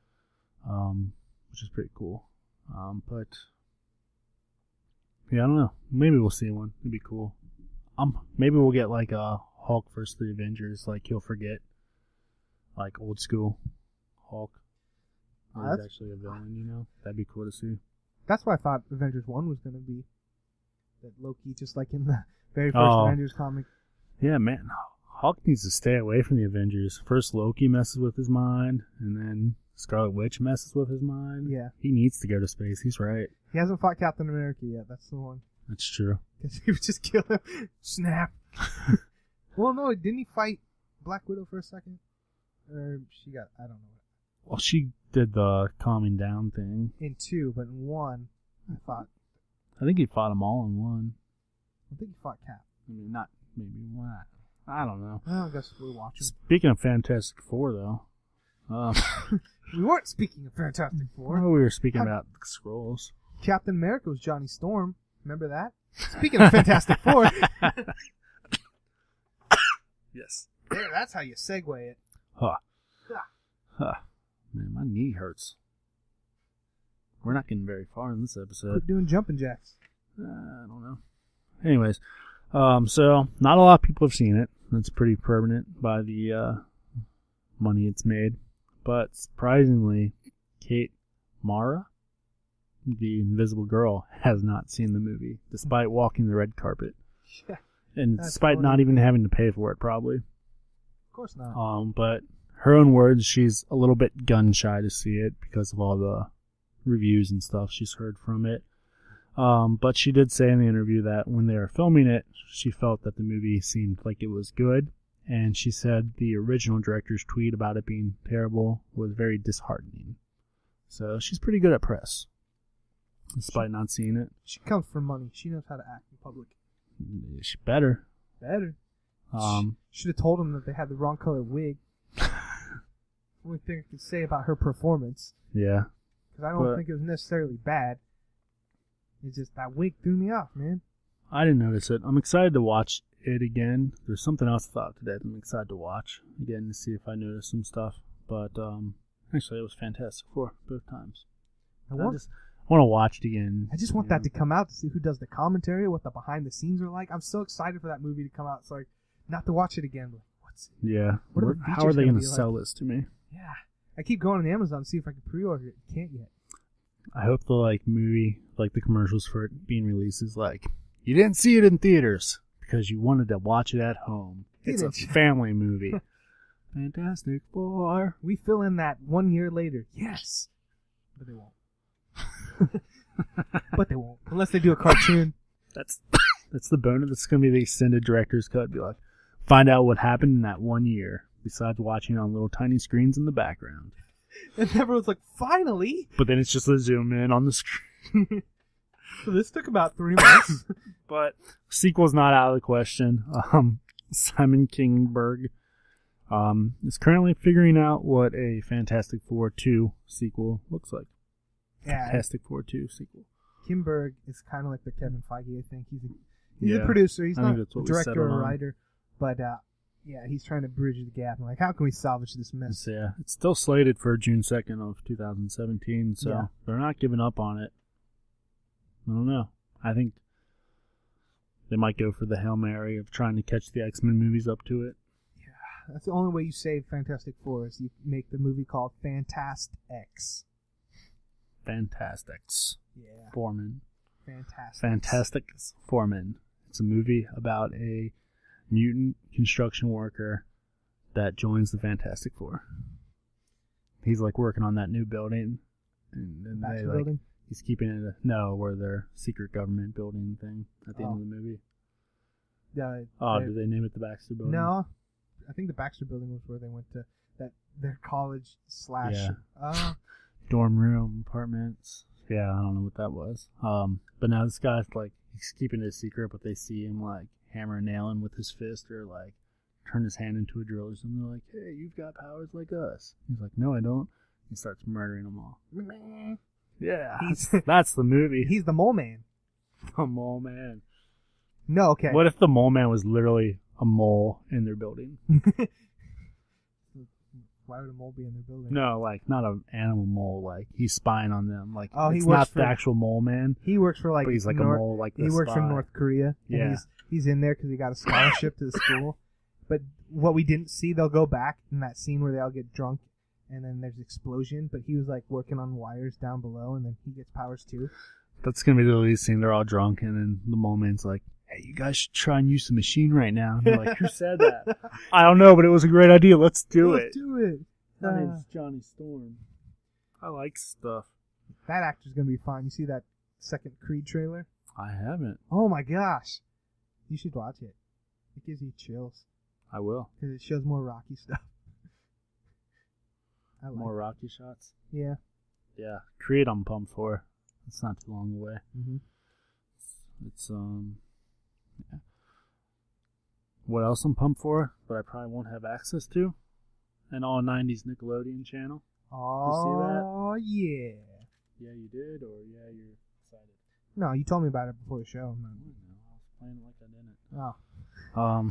Which is pretty cool. But yeah, I don't know. Maybe we'll see one. It'd be cool. Maybe we'll get like a Hulk versus the Avengers. Like he'll forget, like old school Hulk. He's actually a villain. That'd be cool to see. That's what I thought Avengers 1 was going to be. That Loki, just like in the very first Avengers comic. Yeah, man. Hulk needs to stay away from the Avengers. First Loki messes with his mind, and then Scarlet Witch messes with his mind. Yeah. He needs to go to space. He's right. He hasn't fought Captain America yet. That's the one. That's true. Because he would just kill him. Snap. Well, no, didn't he fight Black Widow for a second? Or she got, I don't know. Well, she did the calming down thing. In 2, but in 1, I think he fought them all in 1. I think he fought Cap. I mean, not maybe one. I don't know. Well, I guess we're watching. Speaking of Fantastic Four, though. We weren't speaking of Fantastic Four. Well, we were speaking about the Skrulls. Captain America was Johnny Storm. Remember that? Speaking of Fantastic Four. Yes. There, that's how you segue it. Huh. Man, my knee hurts. We're not getting very far in this episode. Quit doing jumping jacks. I don't know. Anyways, so not a lot of people have seen it. It's pretty permanent by the money it's made. But surprisingly, Kate Mara, the Invisible Girl, has not seen the movie, despite walking the red carpet. Yeah, and despite not even having to pay for it, probably. Of course not. But her own words, she's a little bit gun-shy to see it because of all the reviews and stuff she's heard from it. But she did say in the interview that when they were filming it, she felt that the movie seemed like it was good. And she said the original director's tweet about it being terrible was very disheartening. So she's pretty good at press, despite not seeing it. She comes from money. She knows how to act in public. She better. Should have told them that they had the wrong color wig. Only thing I could say about her performance. Yeah. Because I don't think it was necessarily bad. It's just that wig threw me off, man. I didn't notice it. I'm excited to watch it again. There's something else I thought today that I'm excited to watch again to see if I notice some stuff. But actually, it was Fantastic Four both times. I want to watch it again. I just want that to come out to see who does the commentary, what the behind the scenes are like. I'm so excited for that movie to come out. So not to watch it again, but what's it? Yeah. How are they going to sell this to me? Yeah. I keep going on Amazon to see if I can pre-order it. Can't yet. I hope the movie, the commercials for it being released is you didn't see it in theaters because you wanted to watch it at home. It's a family movie. Fantastic Four. We fill in that 1 year later. Yes. But they won't. But they won't. Unless they do a cartoon. That's the bonus. That's going to be the extended director's cut. Be like, find out what happened in that 1 year, besides watching on little tiny screens in the background. And everyone's like, finally! But then it's just a zoom in on the screen. So this took about 3 months. But sequel's not out of the question. Simon Kingberg is currently figuring out what a Fantastic Four 2 sequel looks like. Yeah, Fantastic Four 2 sequel. Kimberg is kind of like the Kevin Feige, I think. He's Yeah. a producer. He's I not think that's a what we director settled or on. writer. But, yeah, he's trying to bridge the gap. I'm like, how can we salvage this mess? So, yeah, it's still slated for June 2nd of 2017, so Yeah. they're not giving up on it. I don't know. I think they might go for the Hail Mary of trying to catch the X-Men movies up to it. That's the only way you save Fantastic Four is you make the movie called Fantast X. Fantastics. Yeah. Foreman. Fantastic. Fantastics Foreman. It's a movie about a mutant construction worker that joins the Fantastic Four. He's like working on that new building, and they Baxter like Building? he's keeping it where their secret government building thing at the end of the movie. Did they name it the Baxter Building? No. I think the Baxter Building was where they went to their college slash. Yeah. Dorm room, apartments. Yeah, I don't know what that was. But now this guy's like, he's keeping it a secret, but they see him like hammer and nailing with his fist or like turn his hand into a drill or something. They're like, hey, you've got powers like us. He's like, no, I don't. He starts murdering them all. Yeah, that's the movie. He's the mole man. The mole man. No, okay. What if the mole man was literally a mole in their building? Why would a mole be in their building? No, like not an animal mole. Like he's spying on them. Like he it's works not for- the actual mole man, He works for like but he's like a mole. Like the he works for spy. North Korea. And Yeah. he's in there because he got a scholarship to the school. But what we didn't see, they'll go back in that scene where they all get drunk, and then there's an explosion. But he was like working on wires down below, and then he gets powers too. That's gonna be the lead scene. They're all drunk, and then the mole man's like, "Hey, you guys should try and use the machine right now." And they're like, "Who said that?" I don't know, but it was a great idea. Let's do it. Let's do it. My name's Johnny Storm. I like stuff. That actor's gonna be fine. You see that second Creed trailer? I haven't. Oh my gosh, you should watch it. It gives you chills I will. because it shows more Rocky stuff. I like More Rocky shots. it. Yeah. Yeah, Creed. I'm pumped for. It's not too long away. Mm-hmm. It's yeah. What else I'm pumped for, but I probably won't have access to? An all 90s Nickelodeon channel. Oh yeah. Yeah, you did, or yeah, you're excited. No, you told me about it before the show. I don't know. I was playing it like I didn't. Oh.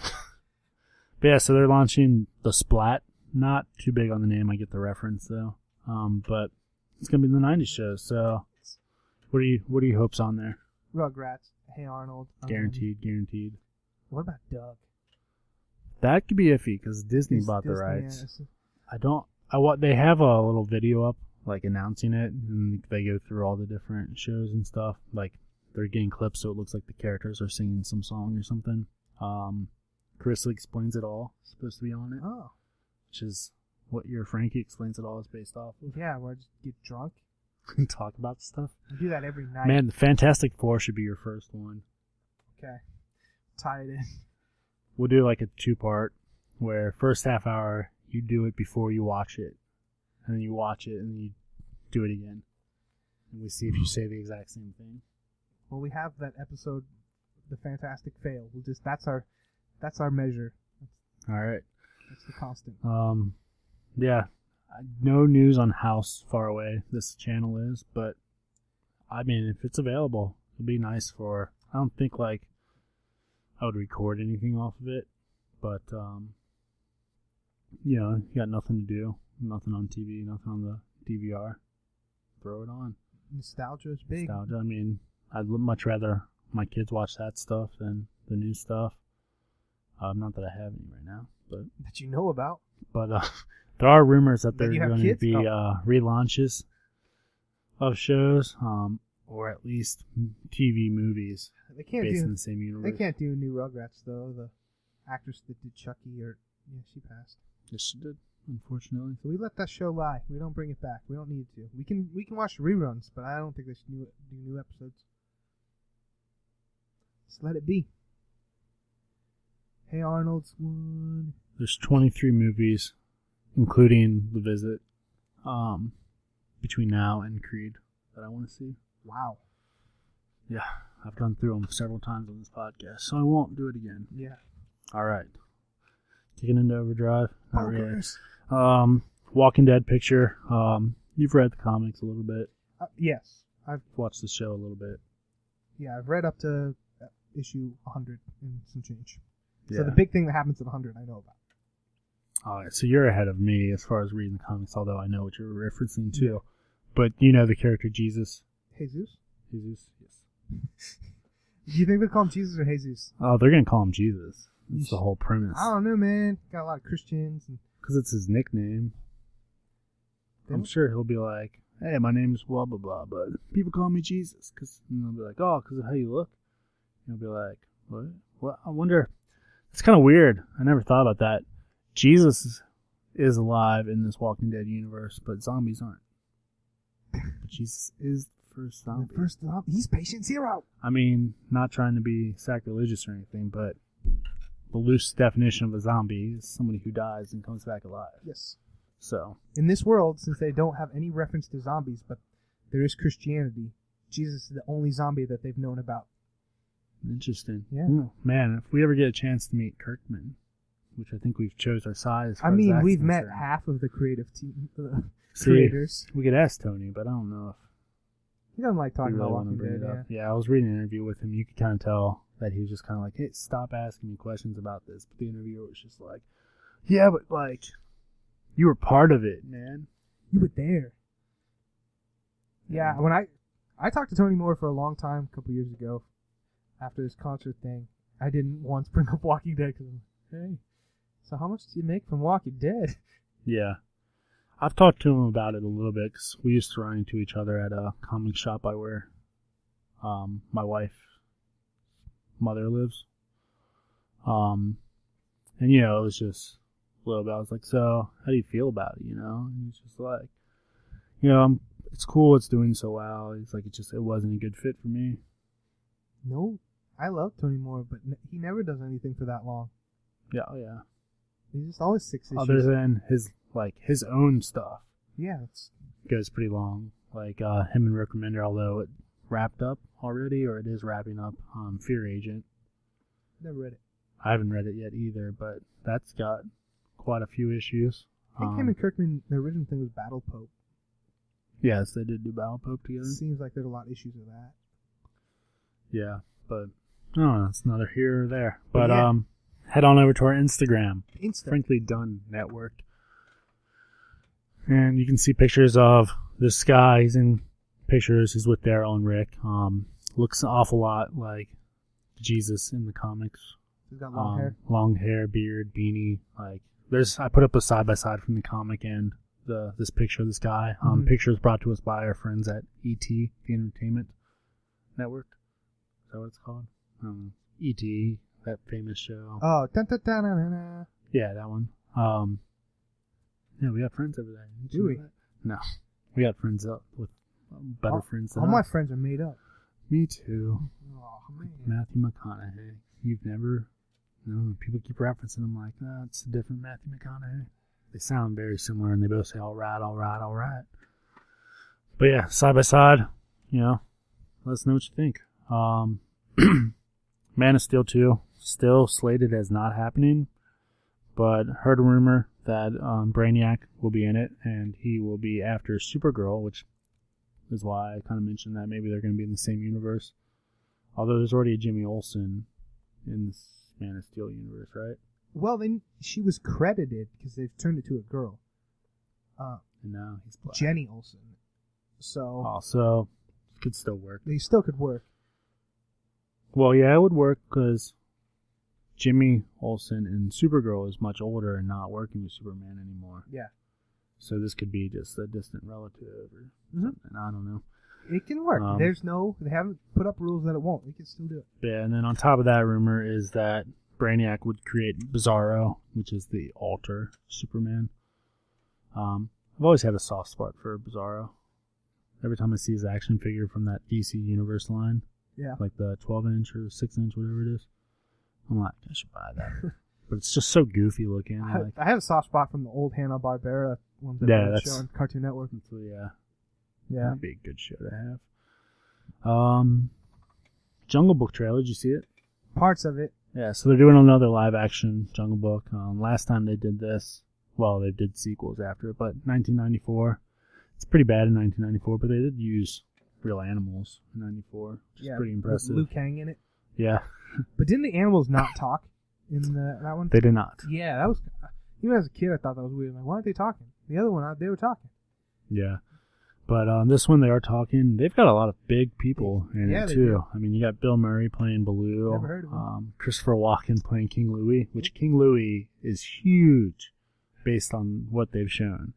But yeah, so they're launching the Splat. Not too big on the name. I get the reference though. But it's gonna be the 90s show. So, what are your hopes on there? Rugrats. Hey Arnold. Guaranteed. What about Doug? That could be iffy because Disney It's bought the Disney, rights. yeah. They have a little video up, like announcing it, and they go through all the different shows and stuff. Like they're getting clips, so it looks like the characters are singing some song or something. Chris Explains It All is supposed to be on it, Oh. which is what your Frankie Explains It All is based off of. Yeah, where I just get drunk. And talk about stuff. I do that every night. Man, the Fantastic Four should be your first one. Okay. Tie it in. We'll do like a 2-part where first half hour you do it before you watch it, and then you watch it and then you do it again, and we see if you say the exact same thing. Well, we have that episode, the Fantastic Fail. That's our measure. All right. That's the constant. Yeah. No news on how far away this channel is, but I mean, if it's available, it'd be nice for. I don't think like I would record anything off of it, but you got nothing to do, nothing on TV, nothing on the DVR. Throw it on. Nostalgia is big. Nostalgia. I mean, I'd much rather my kids watch that stuff than the new stuff. Not that I have any right now, but That you know about. there are rumors that That there you are have going to kids? be Oh. relaunches of shows, or at least TV movies They can't based in do. the same They universe. can't do new Rugrats though. The actress that did Chucky, she passed. Yes, she did, unfortunately. So we let that show lie. We don't bring it back. We don't need to. We can watch reruns, but I don't think they should do new episodes. Just let it be. Hey Arnold's one. There's 23 movies, including The Visit, between now and Creed that I want to see. Wow. Yeah, I've gone through them several times on this podcast, so I won't do it again. Yeah. All right. Kicking into Overdrive. Not really. Bonkers. Walking Dead picture. You've read the comics a little bit. Yes. I've Watched the show a little bit. I've read up to issue 100 and some change. Yeah. So the big thing that happens at 100 I know about. All right, so you're ahead of me as far as reading the comics, although I know what you're referencing too. But you know the character Jesus? Jesus? Jesus, yes. Do you think they call him Jesus or Jesus? Oh, they're going to call him Jesus. That's the whole premise. I don't know, man. Got a lot of Christians. Because it's his nickname. I'm sure he'll be like, hey, my name's blah, blah, blah, but people call me Jesus. And they'll be like, oh, because of how you look? And he'll be like, what? Well, I wonder. It's kind of weird. I never thought about that. Jesus is alive in this Walking Dead universe, but zombies aren't. But Jesus is the first zombie. He's patient zero. I mean, not trying to be sacrilegious or anything, but the loose definition of a zombie is somebody who dies and comes back alive. Yes. So, in this world, since they don't have any reference to zombies, but there is Christianity, Jesus is the only zombie that they've known about. interesting. Yeah. Man, if we ever get a chance to meet Kirkman, which I think we've chose our side. I mean, we've met half of the creative team, creators. We could ask Tony, but I don't know if he doesn't like talking we really about want to Walking bring Dead. it up. Yeah. Yeah, I was reading an interview with him. You could kind of tell that he was just kind of like, hey, stop asking me questions about this. But the interviewer was just like, yeah, but like, you were part of it, man. You were there. Yeah, when I talked to Tony Moore for a long time, a couple years ago, after this concert thing, I didn't once bring up Walking Dead because hey, so how much do you make from Walking Dead? Yeah. I've talked to him about it a little bit because we used to run into each other at a comic shop by where my wife's mother lives. And, you know, it was just a little bit. I was like, so how do you feel about it, you know? And he's just like, you know, it's cool. It's doing so well. He's like, it wasn't a good fit for me. No, I love Tony Moore, but he never does anything for that long. Yeah, oh yeah. He's just always 6 issues. Other than his own stuff. Yeah, Goes pretty long. Like him and Rick Remender, although it wrapped up already, or it is wrapping up. Fear Agent. Never read it. I haven't read it yet either, but that's got quite a few issues. I think him and Kirkman, the original thing was Battle Pope. Yes, they did do Battle Pope together. Seems like there's a lot of issues with that. Yeah, but I don't know, it's neither here or there. But yeah. Head on over to our Instagram, Insta. Frankly Done Network. And you can see pictures of this guy. He's in pictures. He's with Daryl and Rick. Looks an awful lot like Jesus in the comics. He's got long hair. Long hair, beard, beanie. I put up a side by side from the comic and this picture of this guy. Pictures brought to us by our friends at ET, the Entertainment Network. Is that what it's called? ET, that famous show. Oh, dun, dun, dun, dun, dun, dun. Yeah, that one. Yeah, we got friends over there. Do we? No, we got friends up with better friends than all my us. friends are made up. Me too. Oh man. Matthew McConaughey. You've never? No, people keep referencing him like that. It's a different Matthew McConaughey. They sound very similar, and they both say all right, all right, all right. But yeah, side by side, you know, let us know what you think. Man of Steel 2, still slated as not happening, but heard a rumor that Brainiac will be in it, and he will be after Supergirl, which is why I kind of mentioned that maybe they're going to be in the same universe. Although there's already a Jimmy Olsen in this Man of Steel universe, right? Well, then she was credited because they've turned it to a girl. And now he's black. Jenny Olsen. So Also, it could still work. they still could work. Well, yeah, it would work because Jimmy Olsen in Supergirl is much older and not working with Superman anymore. Yeah. So this could be just a distant relative or something. I don't know. It can work. They haven't put up rules that it won't. We can still do it. Yeah, and then on top of that rumor is that Brainiac would create Bizarro, which is the alter Superman. I've always had a soft spot for Bizarro. Every time I see his action figure from that DC Universe line, Yeah. Like the 12-inch or 6-inch, whatever it is. I'm like, I should buy that. But it's just so goofy looking. I have a soft spot from the old Hanna-Barbera ones that they show on Cartoon Network. Yeah. Yeah. That'd be a good show to have. Jungle Book trailer, did you see it? Parts of it. Yeah, so they're doing another live action Jungle Book. Last time they did this, well, they did sequels after it, but 1994. It's pretty bad in 1994, but they did use real animals in 94, which is pretty impressive. With Liu Kang in it. Yeah. But didn't the animals not talk in that one? They did not. Yeah, that was... Even as a kid, I thought that was weird. Like, why aren't they talking? The other one, they were talking. Yeah. But this one, they are talking. They've got a lot of big people in it, too. Do. I mean, you got Bill Murray playing Baloo. Never heard of him. Christopher Walken playing King Louie, which King Louie is huge based on what they've shown.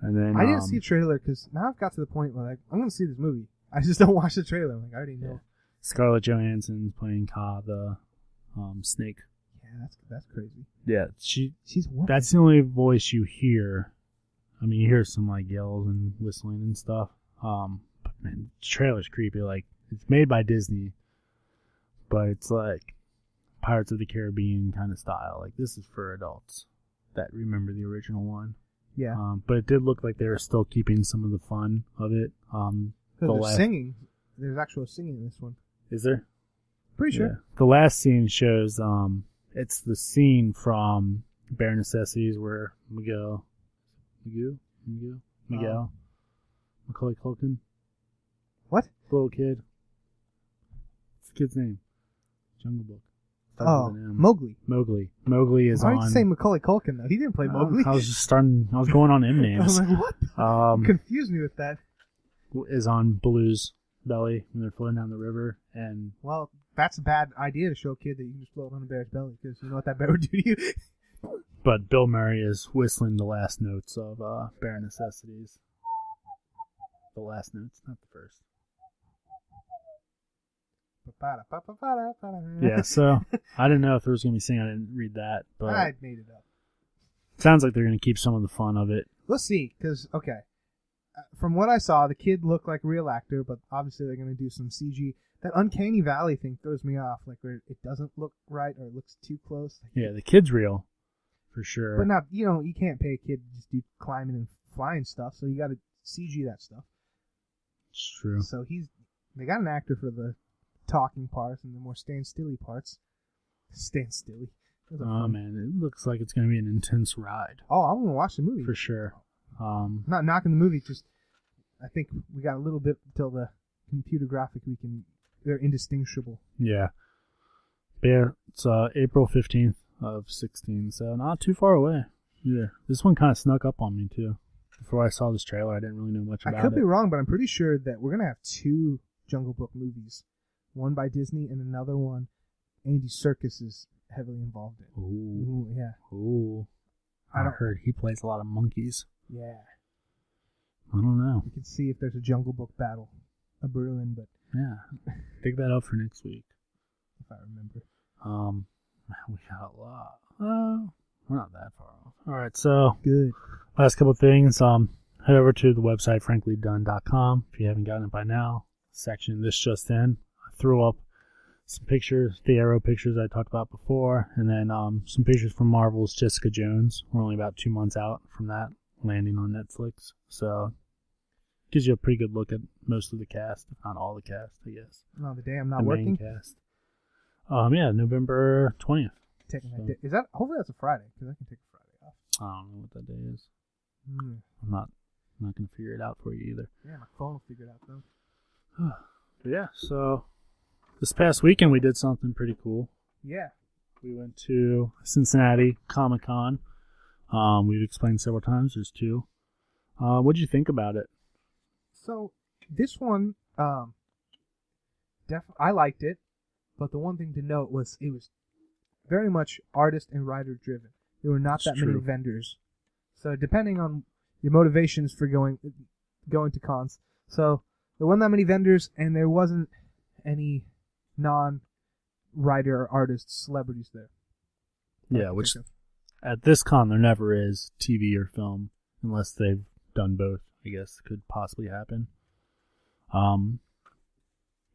And then I didn't see a trailer because now I've got to the point where like I'm going to see this movie. I just don't watch the trailer. Like, I already know. Yeah. Scarlett Johansson's playing Ka, the snake. Yeah, that's crazy. Yeah, she's wonderful. That's the only voice you hear. I mean, you hear some like yells and whistling and stuff. But man, the trailer's creepy. Like, it's made by Disney, but it's like Pirates of the Caribbean kind of style. Like, this is for adults that remember the original one. Yeah. But it did look like they were still keeping some of the fun of it. There's singing. There's actual singing in this one. Is there? Pretty sure. Yeah. The last scene shows it's the scene from Bare Necessities where Miguel, Macaulay Culkin. What? The little kid. What's the kid's name? Jungle Book. Mowgli. Mowgli is Why on. did you say Macaulay Culkin though? He didn't play Mowgli. I was going on M names. I was like, what? You confused me with that. Is on Baloo's belly when they're floating down the river, and well, that's a bad idea to show a kid that you can just float on a bear's belly because you know what that bear would do to you. But Bill Murray is whistling the last notes of Bare Necessities. The last notes, not the first. Yeah, so I didn't know if there was going to be singing. I didn't read that, but I made it up. Sounds like they're going to keep some of the fun of it. Let's see, because from what I saw, the kid looked like a real actor, but obviously they're going to do some CG. That Uncanny Valley thing throws me off, like where it doesn't look right or it looks too close. Yeah, the kid's real, for sure. But not, you can't pay a kid to just do climbing and flying stuff, so you got to CG that stuff. It's true. So they got an actor for the talking parts and the more stand-stilly parts. Stand-stilly. Oh man, it looks like it's going to be an intense ride. Oh, I'm going to watch the movie. For sure. Not knocking the movie, just I think we got a little bit until the computer graphic they're indistinguishable. Yeah. But yeah, it's April 15th of 16, so not too far away either. This one kind of snuck up on me too. Before I saw this trailer, I didn't really know much about it. I could be wrong, but I'm pretty sure that we're going to have 2 Jungle Book movies. One by Disney and another one Andy Serkis is heavily involved in. Ooh. Yeah. Ooh. I heard he plays a lot of monkeys. Yeah. I don't know. We can see if there's a Jungle Book battle brewing, but yeah, dig that up for next week if I remember. We got a lot. We're not that far off. All right, so good. Last couple of things. Head over to the website franklydone.com if you haven't gotten it by now. Section this just in. I threw up some pictures, the Arrow pictures I talked about before, and then some pictures from Marvel's Jessica Jones. We're only about 2 months out from that landing on Netflix, so gives you a pretty good look at most of the cast, if not all the cast, I guess. No, the day I'm not working. Main cast. Yeah, November 20th. Taking that day. Is that? Hopefully that's a Friday, because I can take a Friday off. I don't know what that day is. I'm not gonna figure it out for you either. Yeah, my phone will figure it out though. But yeah, so this past weekend we did something pretty cool. Yeah. We went to Cincinnati Comic-Con. We've explained several times. There's 2. What did you think about it? So this one, I liked it, but the one thing to note was it was very much artist and writer driven. There were not that many vendors, so depending on your motivations for going to cons, so there weren't that many vendors, and there wasn't any non-writer or artist celebrities there. Yeah, which at this con there never is TV or film unless they've done both. I guess could possibly happen.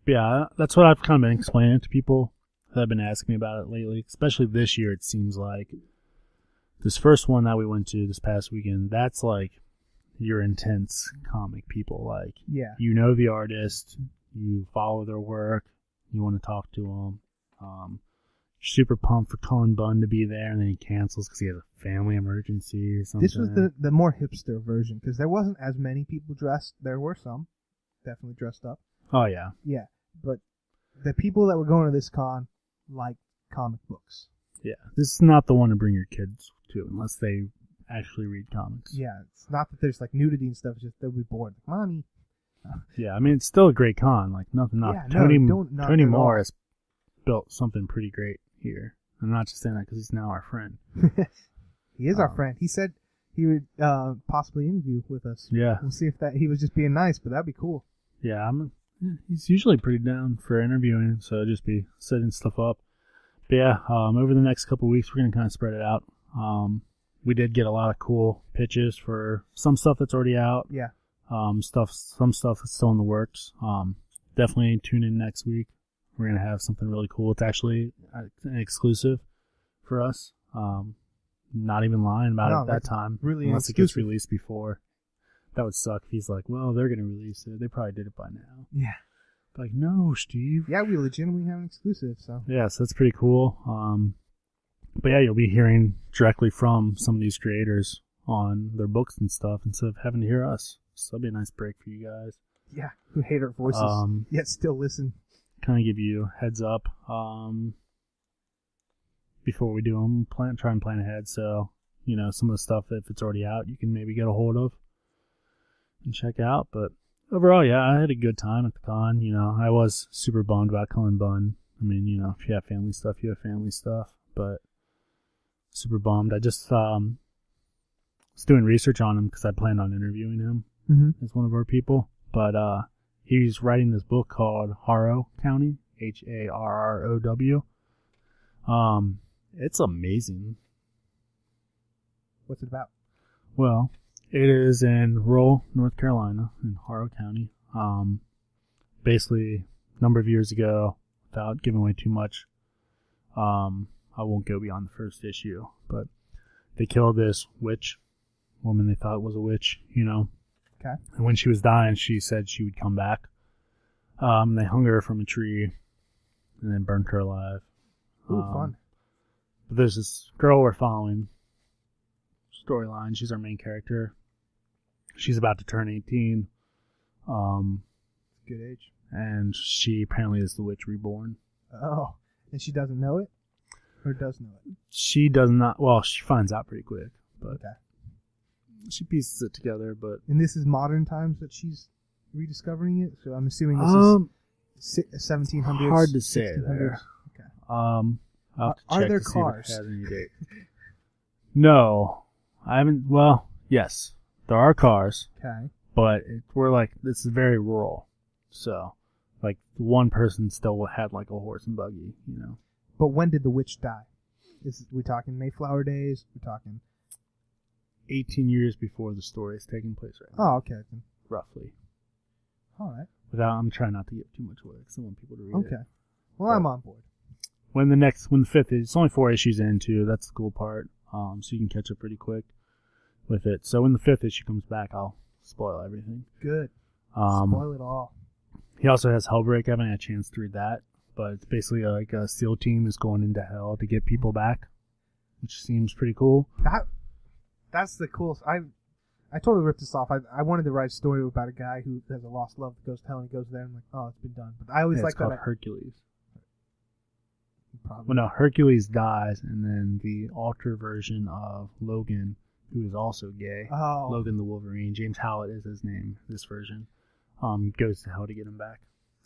But yeah, that's what I've kind of been explaining to people that have been asking me about it lately. Especially this year, it seems like this first one that we went to this past weekend. That's like your intense comic people. Like, Yeah. you know the artist, you follow their work, you want to talk to them. Super pumped for Cullen Bunn to be there, and then he cancels because he has a family emergency or something. This was the more hipster version because there wasn't as many people dressed. There were some definitely dressed up. Oh yeah. Yeah, but the people that were going to this con liked comic books. Yeah, this is not the one to bring your kids to unless they actually read comics. Yeah, it's not that there's like nudity and stuff. It's just they'll be bored. Like, Mommy. Yeah, I mean it's still a great con. Like nothing. Yeah, no, Tony don't knock Tony it Moore off. has built something pretty great here. I'm not just saying that because he's now our friend. He is our friend. He said he would possibly interview with us. Yeah, We'll see if that he was just being nice, but that'd be cool. yeah. He's usually pretty down for interviewing, so just be setting stuff up. But yeah, over the next couple of weeks, we're gonna kind of spread it out. We did get a lot of cool pitches for some stuff that's already out. Yeah. Some stuff that's still in the works. Definitely tune in next week. We're gonna have something really cool. It's actually an exclusive for us. Not even lying about it at that time. Really unless it gets exclusive. released before. That would suck if he's like, well, they're gonna release it. They probably did it by now. Yeah. Like, no, Steve. Yeah, we legitimately have an exclusive, so. Yeah, so that's pretty cool. But yeah, you'll be hearing directly from some of these creators on their books and stuff instead of having to hear us. So that'll be a nice break for you guys. Yeah, who hate our voices, yet still listen. Kind of give you a heads up before we do them. Try and plan ahead. So, you know, some of the stuff, if it's already out, you can maybe get a hold of and check out. But overall, yeah, I had a good time at the con. You know, I was super bummed about Cullen Bunn. I mean, you know, if you have family stuff, you have family stuff. But super bummed. I just was doing research on him because I planned on interviewing him as one of our people. But he's writing this book called Harrow County, Harrow. It's amazing. What's it about? Well, it is in rural North Carolina in Harrow County. Basically, a number of years ago, without giving away too much, I won't go beyond the first issue, but they killed this woman they thought was a witch, you know. Okay. And when she was dying, she said she would come back. They hung her from a tree and then burnt her alive. Ooh, fun. But there's this girl we're following. Storyline. She's our main character. She's about to turn 18. Good age. And she apparently is the witch reborn. Oh, and she doesn't know it? Or does know it? She does not. Well, she finds out pretty quick. But Okay. she pieces it together. But And this is modern times that she's rediscovering it? So I'm assuming this is 1700s? hard to say 1600s? there. Okay. I'll have to Are check there to cars? see if it has any date. No, I haven't. Well, yes, there are cars, Okay. but we're like, this is very rural, so like one person still had like a horse and buggy, you know. But when did the witch die? We talking Mayflower days? We're talking... 18 years before the story is taking place right now, Oh, okay. Then. roughly. All right. I'm trying not to give too much away because I want people to read it. Okay. Well, I'm on board. When the fifth is, it's only 4 issues in too. That's the cool part. So you can catch up pretty quick with it. So when the 5th issue comes back, I'll spoil everything. Good. Spoil it all. He also has Hellbreak. I haven't had a chance to read that, but it's basically like a SEAL team is going into hell to get people back, which seems pretty cool. That's the coolest. I totally ripped this off. I wanted to write a story about a guy who has a lost love that goes to hell and he goes there and I'm like, oh, it's been done. But I always It's like called that. Hercules. Probably. Well, no, Hercules dies, and then the alter version of Logan, who is also gay, Oh. Logan the Wolverine, James Howlett is his name, this version, goes to hell to get him back.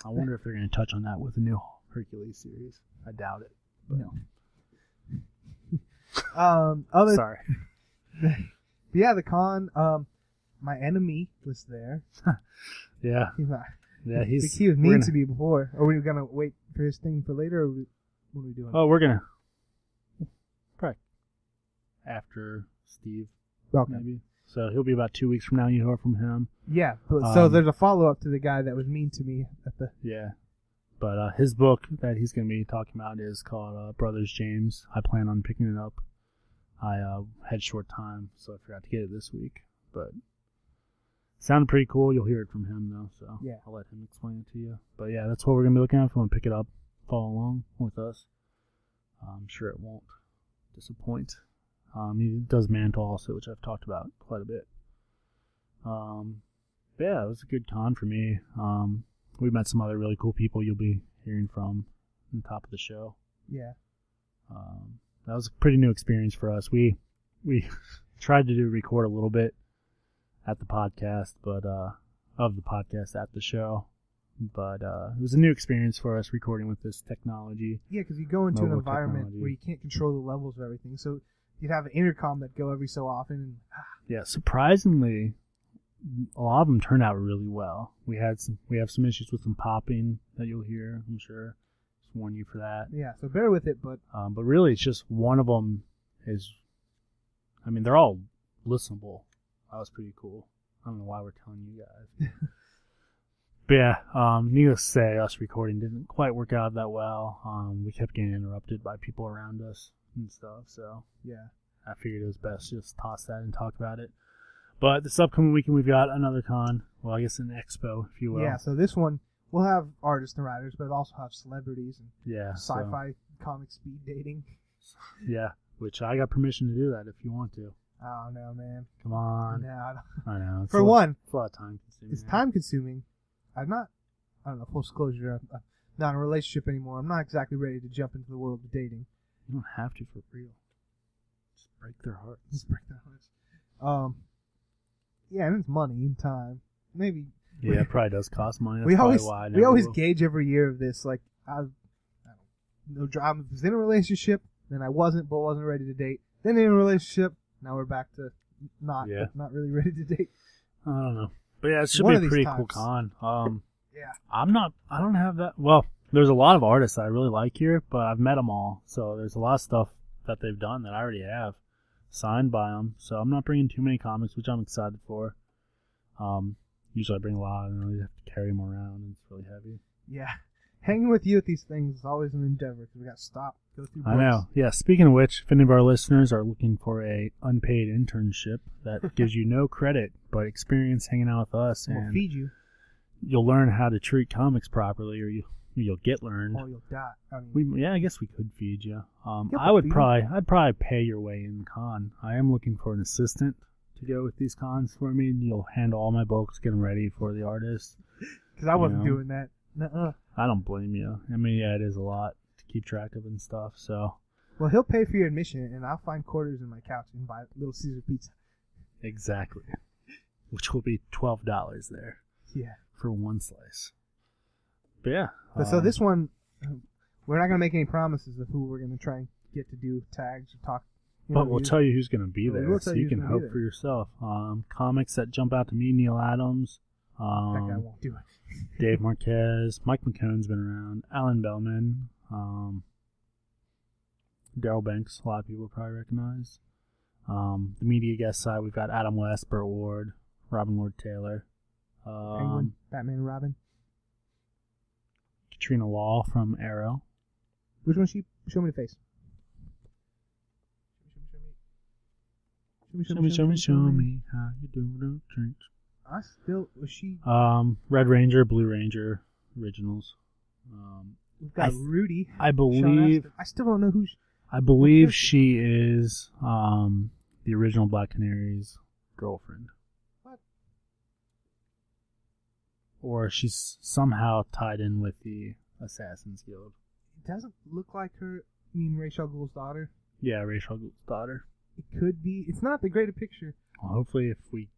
I wonder if they're going to touch on that with the new Hercules series. I doubt it. But No. Sorry. Yeah, the con. My enemy was there. Yeah. He's not. Yeah, he was mean to me before. Are we gonna wait for his thing for later? Or what are we doing? Oh, we're going to. Probably after Steve, Okay. maybe. So he'll be about 2 weeks from now. You hear from him. Yeah. So there's a follow up to the guy that was mean to me at the. Yeah. But his book that he's going to be talking about is called Brothers James. I plan on picking it up. I had short time, so I forgot to get it this week. But sounded pretty cool. You'll hear it from him, though, so Yeah. I'll let him explain it to you. But yeah, that's what we're going to be looking at. If you want to pick it up, follow along with us. I'm sure it won't disappoint. He does Mantle also, which I've talked about quite a bit. Yeah, it was a good con for me. We met some other really cool people you'll be hearing from on top of the show. Yeah. That was a pretty new experience for us. We tried to record a little bit at the podcast, but of the podcast at the show. But it was a new experience for us recording with this technology. Yeah, because you go into an Mobile environment technology. where you can't control the levels of everything. So you'd have an intercom that go every so often. And, Yeah, surprisingly, a lot of them turned out really well. We have some issues with some popping that you'll hear, I'm sure. Just warn you for that. yeah, so bear with it, but But really, it's just one of them is. I mean, they're all listenable. That was pretty cool. I don't know why we're telling you guys. But yeah, needless to say, us recording didn't quite work out that well. We kept getting interrupted by people around us and stuff. So yeah. I figured it was best to just toss that and talk about it. But this upcoming weekend, we've got another con. Well, I guess an expo, if you will. Yeah, so this one, we'll have artists and writers, but it'll also have celebrities and Yeah. sci-fi comic speed dating. Yeah, which I got permission to do that if you want to. Oh, no, man. Come on. No, I don't. I know. For one, it's a lot of time consuming. it's time consuming. I don't know, full disclosure, I'm not in a relationship anymore. I'm not exactly ready to jump into the world of dating. You don't have to for real. Just break their hearts. Just break their hearts. Yeah, and it's money and time. Maybe. Yeah, it probably does cost money. That's we probably always why I we never always will. gauge every year of this. Like I was in a relationship, then I wasn't, but wasn't ready to date. Then in a relationship, now we're back to not really ready to date. I don't know. But yeah, it should One be of a these pretty times. cool con. Yeah. I don't have that. Well, there's a lot of artists that I really like here, but I've met them all. So there's a lot of stuff that they've done that I already have signed by them. So I'm not bringing too many comics, which I'm excited for. Usually I bring a lot and I have to carry them around, and it's really heavy. Yeah. Hanging with you at these things is always an endeavor because we got to stop, go through books. I know. Yeah, speaking of which, if any of our listeners are looking for a unpaid internship that gives you no credit but experience hanging out with us, We'll and feed you you'll learn how to treat comics properly, or you'll get learned. or you'll die. I mean, I guess we could feed you. Yeah, I would feed I'd probably pay your way in the con. I am looking for an assistant to go with these cons for me, and you'll handle all my books, get them ready for the artist. because I wasn't know. doing that. Nuh-uh. I don't blame you. I mean, yeah, it is a lot to keep track of and stuff. So Well, he'll pay for your admission, and I'll find quarters in my couch and buy Little Caesar pizza. exactly, which will be $12 there Yeah. for one slice. But yeah. But so this one, we're not going to make any promises of who we're going to try and get to do tags or talk. But we'll interviews. tell you who's going to be Well, we there, will so tell you you who's can gonna be hope there. for yourself. Comics that jump out to me: Neil Adams, That guy won't do it. Dave Marquez, Mike McCone's been around, Alan Bellman, Daryl Banks. A lot of people probably recognize. The media guest side, we've got Adam West, Burt Ward, Robin Lord Taylor, Penguin, Batman, and Robin. Katrina Law from Arrow. Which one? Show me the face. Show me how you do the drinks. Was she? Red Ranger, Blue Ranger, originals. We've got I Rudy. I Sean believe Astin. I still don't know who's. I believe she is the original Black Canary's girlfriend. What? Or she's somehow tied in with the Assassin's Guild. It doesn't look like her. I mean, Ra's al Ghul's daughter. Yeah, Rachel Gold's daughter. It could be. It's not the greater picture. Well, hopefully if we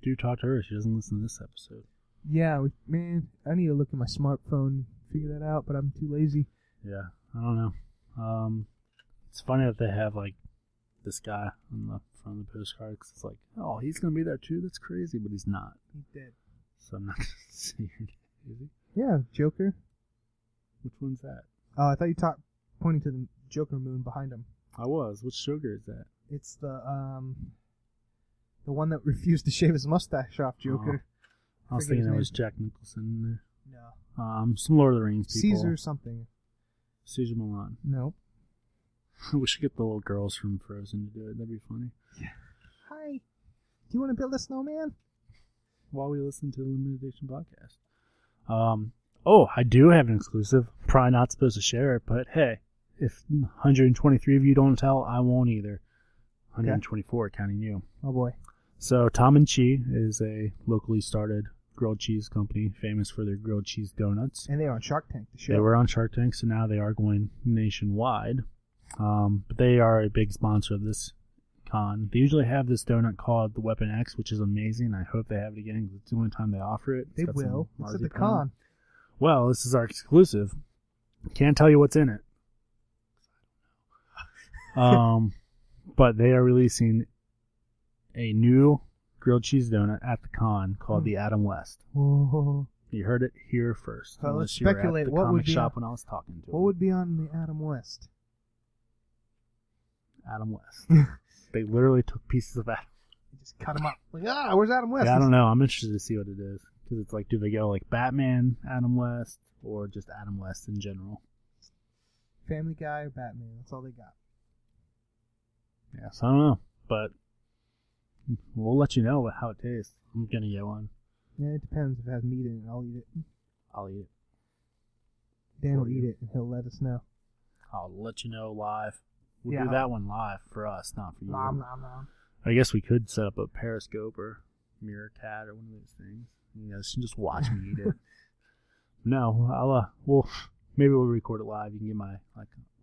do talk to her, she doesn't listen to this episode. Yeah, man, I need to look at my smartphone and figure that out, but I'm too lazy. Yeah, I don't know. It's funny that they have, like, this guy on the front of the postcard, 'cause it's like, oh, he's going to be there too? That's crazy, but he's not. He's dead. So I'm not going to say your name. Is he? Yeah, Joker. Which one's that? Oh, I thought you pointing to the Joker moon behind him. I was. Which sugar is that? It's the one that refused to shave his mustache off, Joker. I was Forget thinking his there name. was Jack Nicholson in there. No. Some Lord of the Rings people. Caesar something. Caesar Milan. No. We should get the little girls from Frozen to do it. That'd be funny. Yeah. Hi. Do you want to build a snowman? While we listen to the Limited Edition podcast. I do have an exclusive. Probably not supposed to share it, but hey, if 123 of you don't tell, I won't either. 124 counting you. Oh boy. So Tom and Chi is a locally started grilled cheese company famous for their grilled cheese donuts. And they are on Shark Tank, the show. They were on Shark Tank, so now they are going nationwide. But they are a big sponsor of this con. They usually have this donut called the Weapon X, which is amazing. I hope they have it again because it's the only time they offer it. They will. It's at the con. Well, this is our exclusive. Can't tell you what's in it. But they are releasing a new grilled cheese donut at the con called the Adam West. Whoa. You heard it here first. So let's Unless you were speculate at the what comic would be shop when I was talking to What him. would be on the Adam West? Adam West. They literally took pieces of Adam. They just cut him up. Like, where's Adam West? Yeah, I don't know. I'm interested to see what it is. Because it's like, do they go like Batman, Adam West, or just Adam West in general? Family Guy or Batman. That's all they got. Yeah, so I don't know. But we'll let you know how it tastes. I'm going to get one. Yeah, it depends. If it has meat in it, I'll eat it. I'll eat it. Dan will eat it, and he'll let us know. I'll let you know live. We'll Yeah. do that one live for us, not for you. Nom. I guess we could set up a Periscope or Meerkat or one of those things. You guys can just watch me eat it. No, maybe we'll record it live. You can get my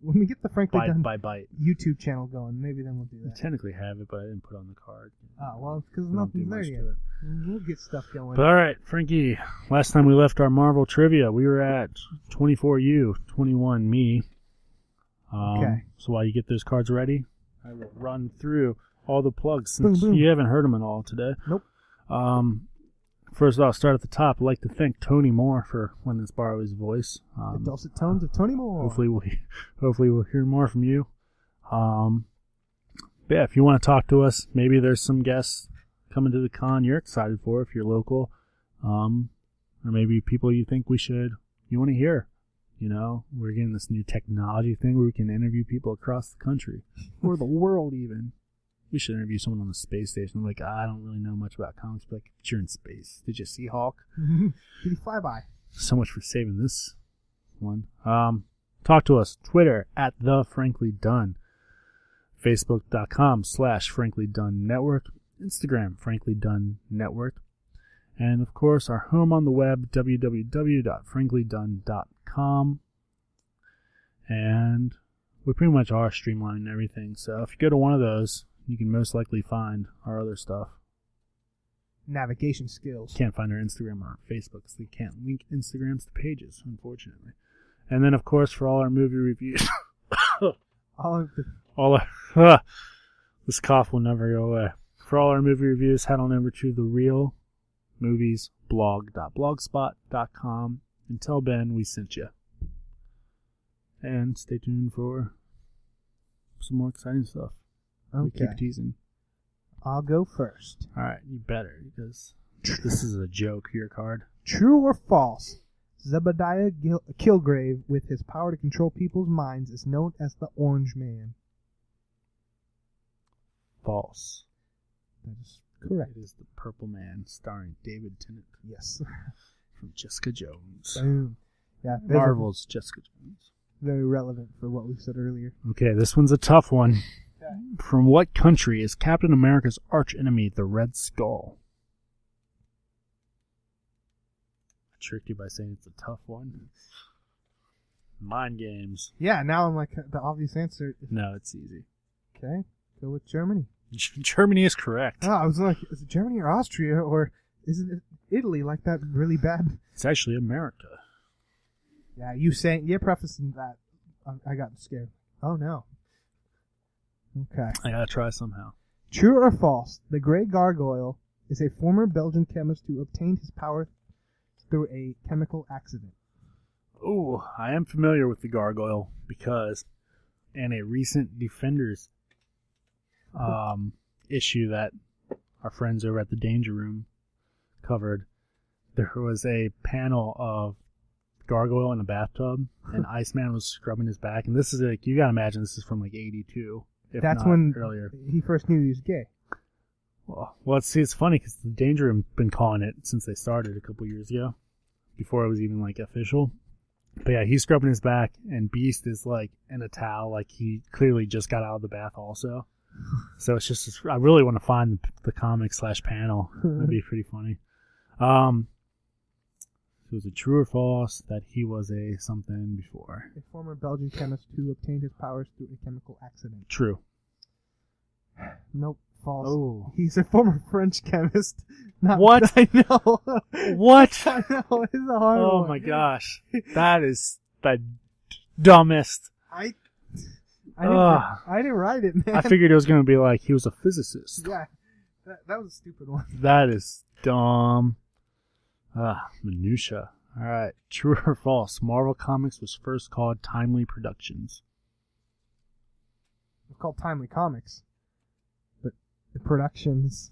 When we get the Frankly bite Done by bite. YouTube channel going, maybe then we'll do I that. technically have it, but I didn't put it on the card. Oh, well, it's because We don't do nothing's there much yet. to it. We'll get stuff going. But all right, Frankie, last time we left our Marvel trivia, we were at 24 you, 21 me. Okay. So while you get those cards ready, I will run through all the plugs since Boom, boom. you haven't heard them at all today. Nope. First off, start at the top. I'd like to thank Tony Moore for letting us borrow his voice. The dulcet tones of Tony Moore. Hopefully we'll hear more from you. But yeah, if you want to talk to us, maybe there's some guests coming to the con you're excited for if you're local, or maybe people you think you want to hear. You know, we're getting this new technology thing where we can interview people across the country or the world even. We should interview someone on the space station. Like, I don't really know much about comics, but like, you're in space. Did you see Hulk? Did he fly by? So much for saving this one. Talk to us. Twitter at the Frankly Done. Facebook.com/Frankly Done Network. Instagram, Frankly Done Network. And of course, our home on the web, www.franklydone.com. And we pretty much are streamlining everything. So if you go to one of those, you can most likely find our other stuff. Navigation skills. Can't find our Instagram or our Facebook because they can't link Instagrams to pages, unfortunately. And then, of course, for all our movie reviews, this cough will never go away. For all our movie reviews, head on over to therealmoviesblog.blogspot.com and tell Ben we sent you. And stay tuned for some more exciting stuff. We Okay. keep teasing. I'll go first. All right, you better, because this is a joke, your card. True or false? Zebediah Kilgrave, with his power to control people's minds, is known as the Orange Man. False. That is correct. It is the Purple Man, starring David Tennant Yes. from Jessica Jones. Boom. Yeah, those are Marvel's Jessica Jones. very relevant for what we said earlier. Okay, this one's a tough one. Okay. From what country is Captain America's archenemy, the Red Skull? I tricked you by saying it's a tough one. Mind games. Yeah, now I'm like, the obvious answer. No, it's easy. Okay, go with Germany. Germany is correct. Oh, I was like, is it Germany or Austria, or is it Italy, like that really bad? It's actually America. Yeah, you saying, you're prefacing that. I got scared. Oh, no. Okay. I gotta try somehow. True or false? The Grey Gargoyle is a former Belgian chemist who obtained his power through a chemical accident. Oh, I am familiar with the gargoyle because in a recent Defenders issue that our friends over at the Danger Room covered, there was a panel of gargoyle in a bathtub, and Iceman was scrubbing his back. And this is like, you gotta imagine this is from like 82, if That's not when earlier. he first knew he was gay. Well, it's funny because the Danger have been calling it since they started a couple years ago, before it was even like official. But yeah, he's scrubbing his back, and Beast is like in a towel, like he clearly just got out of the bath also. So it's just, I really want to find the comic / panel. That'd be pretty funny. So is it true or false that he was a something before? A former Belgian chemist who obtained his powers through a chemical accident. True. Nope, false. Oh. He's a former French chemist. Not What? I know. What? I know. It's a hard one. Oh my gosh. That is the dumbest. I didn't write it, man. I figured it was going to be like he was a physicist. Yeah, that was a stupid one. That is dumb. Minutia. Alright. True or false? Marvel Comics was first called Timely Productions. It's called Timely Comics. But the productions...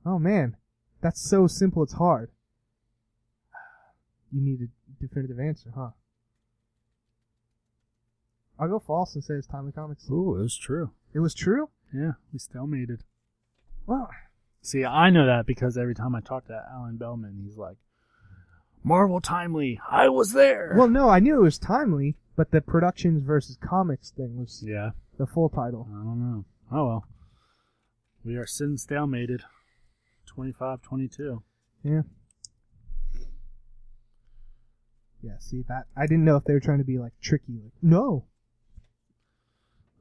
Oh, man. That's so simple it's hard. You need a definitive answer, huh? I'll go false and say it's Timely Comics. Ooh, it was true. It was true? Yeah, we stalemated. Well... See, I know that because every time I talk to Alan Bellman, he's like, Marvel Timely, I was there. Well, no, I knew it was Timely, but the productions versus comics thing was the full title. I don't know. Oh, well. We are sitting stalemated. 25-22. Yeah. Yeah, see, that I didn't know if they were trying to be, like, tricky. Like, no.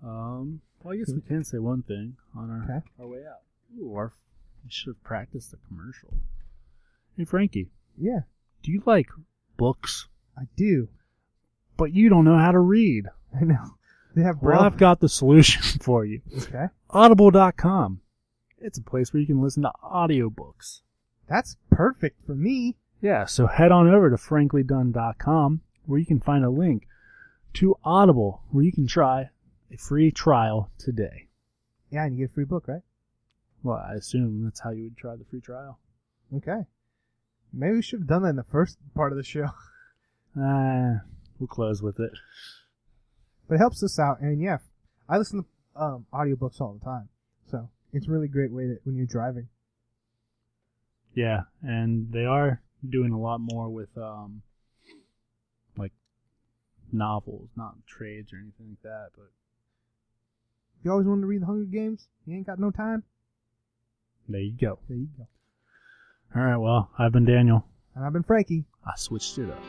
Well, I guess we can say one thing on our way out. Ooh, we should have practiced the commercial. Hey, Frankie. Yeah. Do you like books? I do. But you don't know how to read. I know. They have Well, I've got the solution for you. Okay. Audible.com. It's a place where you can listen to audiobooks. That's perfect for me. Yeah, so head on over to franklydone.com where you can find a link to Audible where you can try a free trial today. Yeah, and you get a free book, right? Well, I assume that's how you would try the free trial. Okay. Maybe we should have done that in the first part of the show. We'll close with it. But it helps us out, and yeah, I listen to audiobooks all the time, so it's a really great way to when you're driving. Yeah, and they are doing a lot more with like novels, not trades or anything like that. But if you always wanted to read The Hunger Games, you ain't got no time. There you go. There you go. All right, well, I've been Daniel. And I've been Frankie. I switched it up.